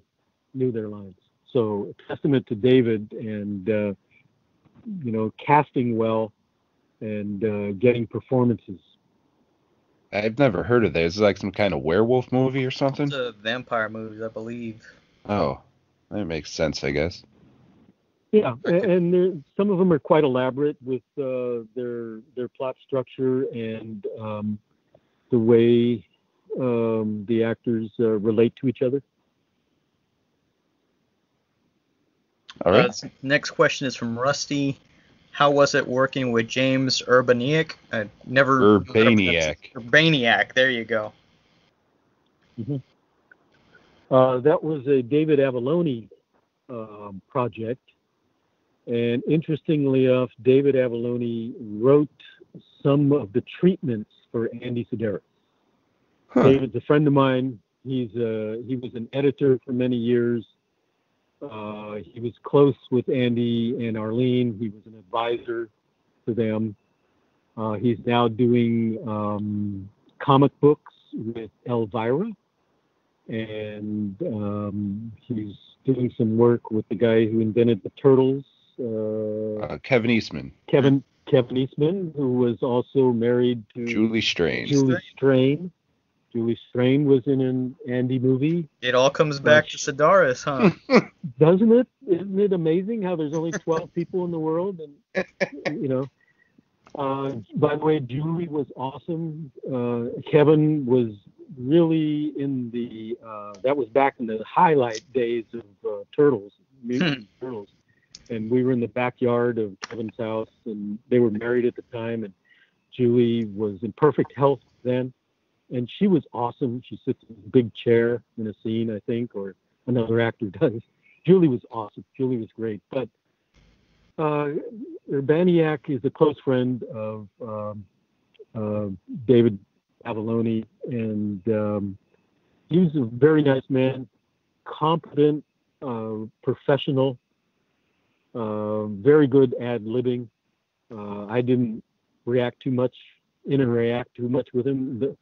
their lines. So a testament to David and casting well and getting performances. I've never heard of that. Is it like some kind of werewolf movie or something? It's a vampire movie, I believe. Oh, that makes sense, I guess. Yeah, and some of them are quite elaborate with their plot structure and the way the actors relate to each other. All right. Next question is from Rusty. How was it working with James Urbaniak? Urbaniak. There you go. Mm-hmm. That was a David Avalone project. And interestingly enough, David Avalone wrote some of the treatments for Andy Sedaris. Huh. David's a friend of mine. He was an editor for many years. He was close with Andy and Arlene. He was an advisor to them. He's now doing comic books with Elvira. And he's doing some work with the guy who invented the Turtles. Kevin Eastman. Kevin Eastman, who was also married to Julie Strain. Julie Strain was in an Andy movie. It all comes back to Sedaris, huh? Doesn't it? Isn't it amazing how there's only 12 people in the world? And by the way, Julie was awesome. Kevin was really in the that was back in the highlight days of Turtles, Mutant Turtles. And we were in the backyard of Kevin's house, and they were married at the time, and Julie was in perfect health then. And she was awesome. She sits in a big chair in a scene, I think, or another actor does. Julie was awesome. Julie was great. But Urbaniak is a close friend of David Avalone, and he was a very nice man, competent, professional, very good ad-libbing. I didn't interact too much with him.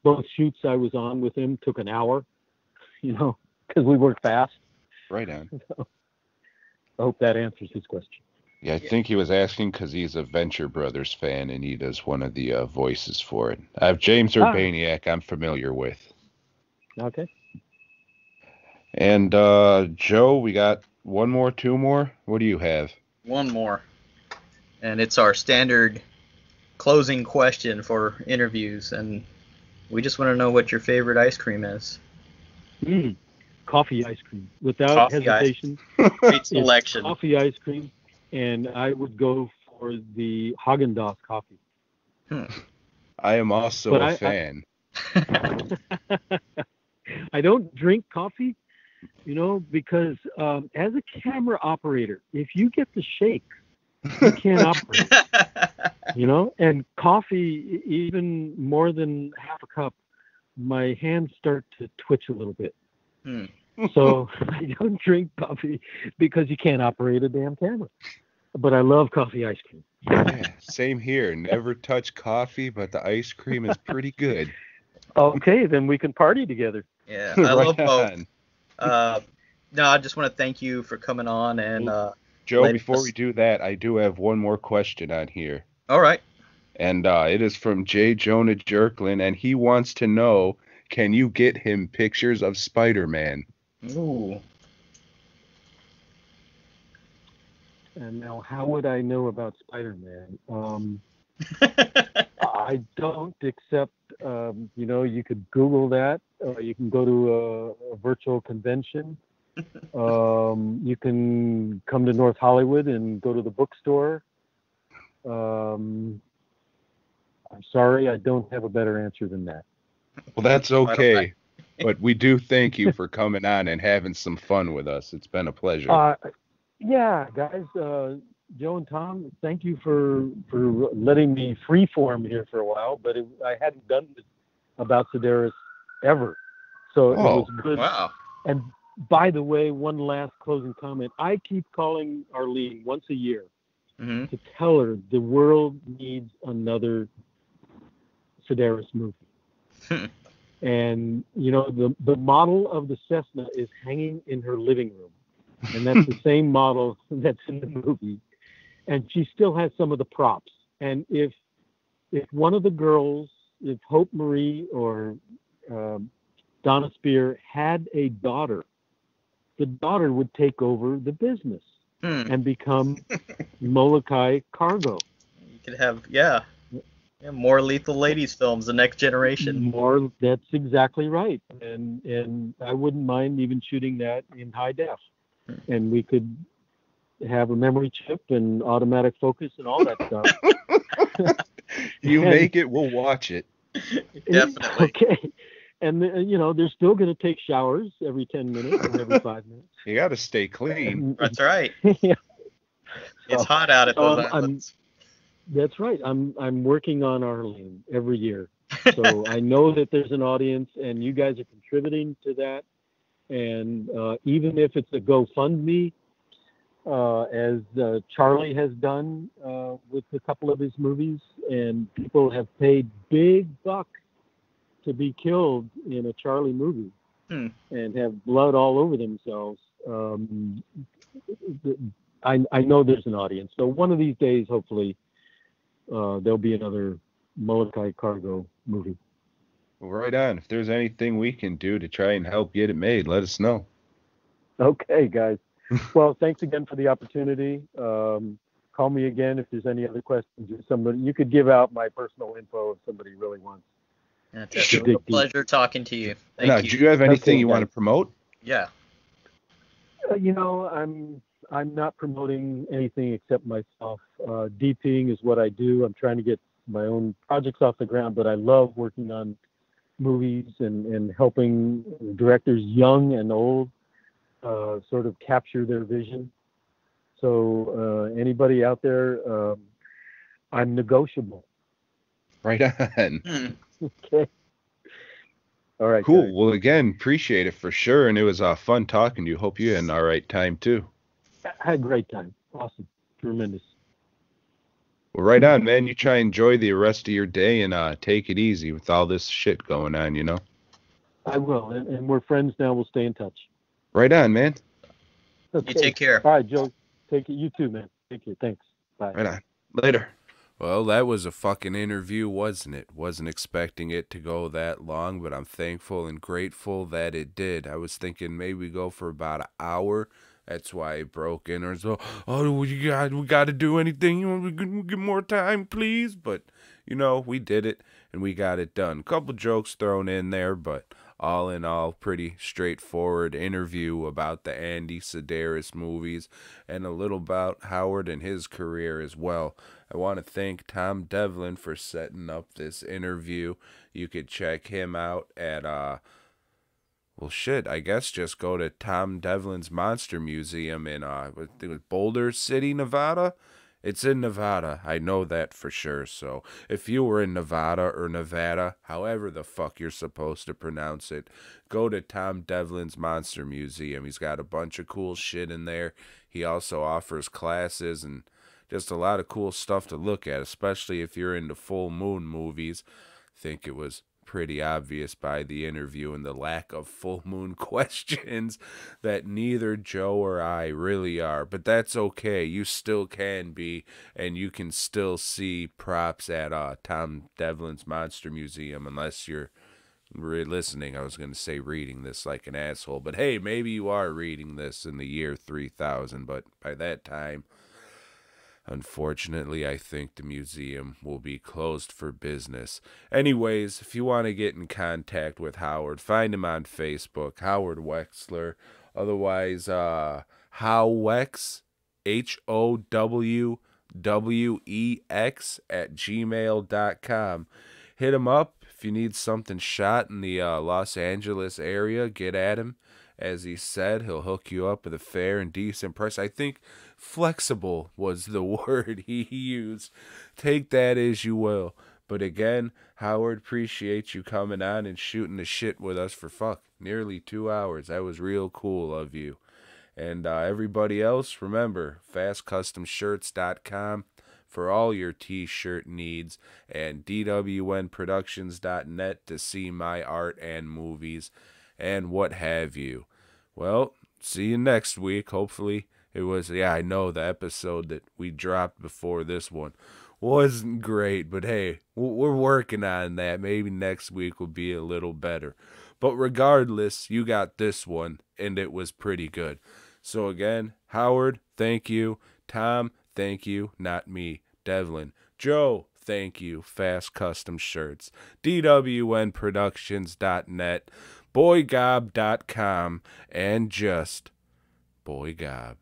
Both shoots I was on with him took an hour, because we worked fast. Right on. So, I hope that answers his question. Yeah, I think he was asking because he's a Venture Brothers fan and he does one of the voices for it. I have James Urbaniak I'm familiar with. Okay. And Joe, we got one more, two more? What do you have? One more. And it's our standard closing question for interviews. And we just want to know what your favorite ice cream is. Coffee ice cream. Without hesitation. Great selection. Coffee ice cream. And I would go for the Haagen-Dazs coffee. I am also a fan. I don't drink coffee, because as a camera operator, if you get the shakes, you can't operate. And coffee, even more than half a cup, my hands start to twitch a little bit. So I don't drink coffee because you can't operate a damn camera. But I love coffee ice cream. Yeah, same here. Never touch coffee, but the ice cream is pretty good. Okay, then we can party together. Yeah, I love both. No, I just want to thank you for coming on. And Joe, before we do that, I do have one more question on here. All right. And it is from J. Jonah Jerklin, and he wants to know, can you get him pictures of Spider-Man? Ooh. And now, how would I know about Spider-Man? I don't, except you could Google that. You can go to a virtual convention. You can come to North Hollywood and go to the bookstore. I'm sorry, I don't have a better answer than that. Well, that's okay. But we do thank you for coming on and having some fun with us. It's been a pleasure. Yeah, guys, Joe and Tom, thank you for letting me freeform here for a while. But I hadn't done this about Sedaris ever, so it was good. Wow. And by the way, one last closing comment. I keep calling Arlene once a year to tell her the world needs another Sedaris movie. And the model of the Cessna is hanging in her living room, and that's the same model that's in the movie. And she still has some of the props. And if one of the girls, if Hope Marie or Donna Spear had a daughter, the daughter would take over the business and become Molokai Cargo. You could have, more Lethal Ladies films, the next generation. That's exactly right. And I wouldn't mind even shooting that in high def. And we could have a memory chip and automatic focus and all that stuff. You make it, we'll watch it. Definitely. Okay. And, they're still going to take showers every 10 minutes or every 5 minutes. You got to stay clean. That's right. Yeah. It's hot out at those islands. That's right. I'm working on Arlene every year. So I know that there's an audience, and you guys are contributing to that. And even if it's a GoFundMe, as Charlie has done with a couple of his movies, and people have paid big bucks to be killed in a Charlie movie and have blood all over themselves. I know there's an audience. So one of these days, hopefully, there'll be another Molokai Cargo movie. Well, right on. If there's anything we can do to try and help get it made, let us know. Okay, guys. Well, thanks again for the opportunity. Call me again if there's any other questions. Or somebody, you could give out my personal info if somebody really wants. It's a pleasure talking to you. Thank you. Do you have anything you want to promote? Yeah. I'm not promoting anything except myself. DPing is what I do. I'm trying to get my own projects off the ground, but I love working on movies and helping directors, young and old, sort of capture their vision. So anybody out there, I'm negotiable. Right on. Okay. All right. Cool. Guys. Well, again, appreciate it for sure. And it was fun talking to you. Hope you had an all right time, too. I had a great time. Awesome. Tremendous. Well, right on, man. You try and enjoy the rest of your day and take it easy with all this shit going on, I will. And we're friends now. We'll stay in touch. Right on, man. Okay. You take care. All right, Joe. Take it. You too, man. Take care. Thanks. Bye. Right on. Later. Well, that was a fucking interview, wasn't it? Wasn't expecting it to go that long, but I'm thankful and grateful that it did. I was thinking maybe go for about an hour. That's why it broke in. Or so, we got to do anything. You want to get more time, please? But, we did it, and we got it done. Couple jokes thrown in there, but all in all, pretty straightforward interview about the Andy Sedaris movies and a little about Howard and his career as well. I want to thank Tom Devlin for setting up this interview. You could check him out at, I guess just go to Tom Devlin's Monster Museum in Boulder City, Nevada. It's in Nevada. I know that for sure. So if you were in Nevada or Nevada, however the fuck you're supposed to pronounce it, go to Tom Devlin's Monster Museum. He's got a bunch of cool shit in there. He also offers classes and just a lot of cool stuff to look at, especially if you're into full moon movies. I think it was pretty obvious by the interview and the lack of full moon questions that neither Joe or I really are, but that's okay. You still can be, and you can still see props at Tom Devlin's Monster Museum, unless you're listening. I was going to say reading this like an asshole, but hey, maybe you are reading this in the year 3000, but by that time Unfortunately, I think the museum will be closed for business. Anyways, if you want to get in contact with Howard, find him on Facebook, Howard Wexler. Otherwise, Howwex, HOWWEX at gmail.com. Hit him up if you need something shot in the Los Angeles area. Get at him. As he said, he'll hook you up with a fair and decent price. I think flexible was the word he used. Take that as you will. But again, Howard, appreciate you coming on and shooting the shit with us for nearly 2 hours. That was real cool of you. And everybody else, remember, fastcustomshirts.com for all your t-shirt needs, and dwnproductions.net to see my art and movies and what have you. Well, see you next week. Hopefully it was, I know the episode that we dropped before this one wasn't great, but hey, we're working on that. Maybe next week will be a little better. But regardless, you got this one, and it was pretty good. So again, Howard, thank you. Tom, thank you. Not me. Devlin. Joe, thank you. Fast Custom Shirts. dwnproductions.net. boygob.com, and just Boy Gob.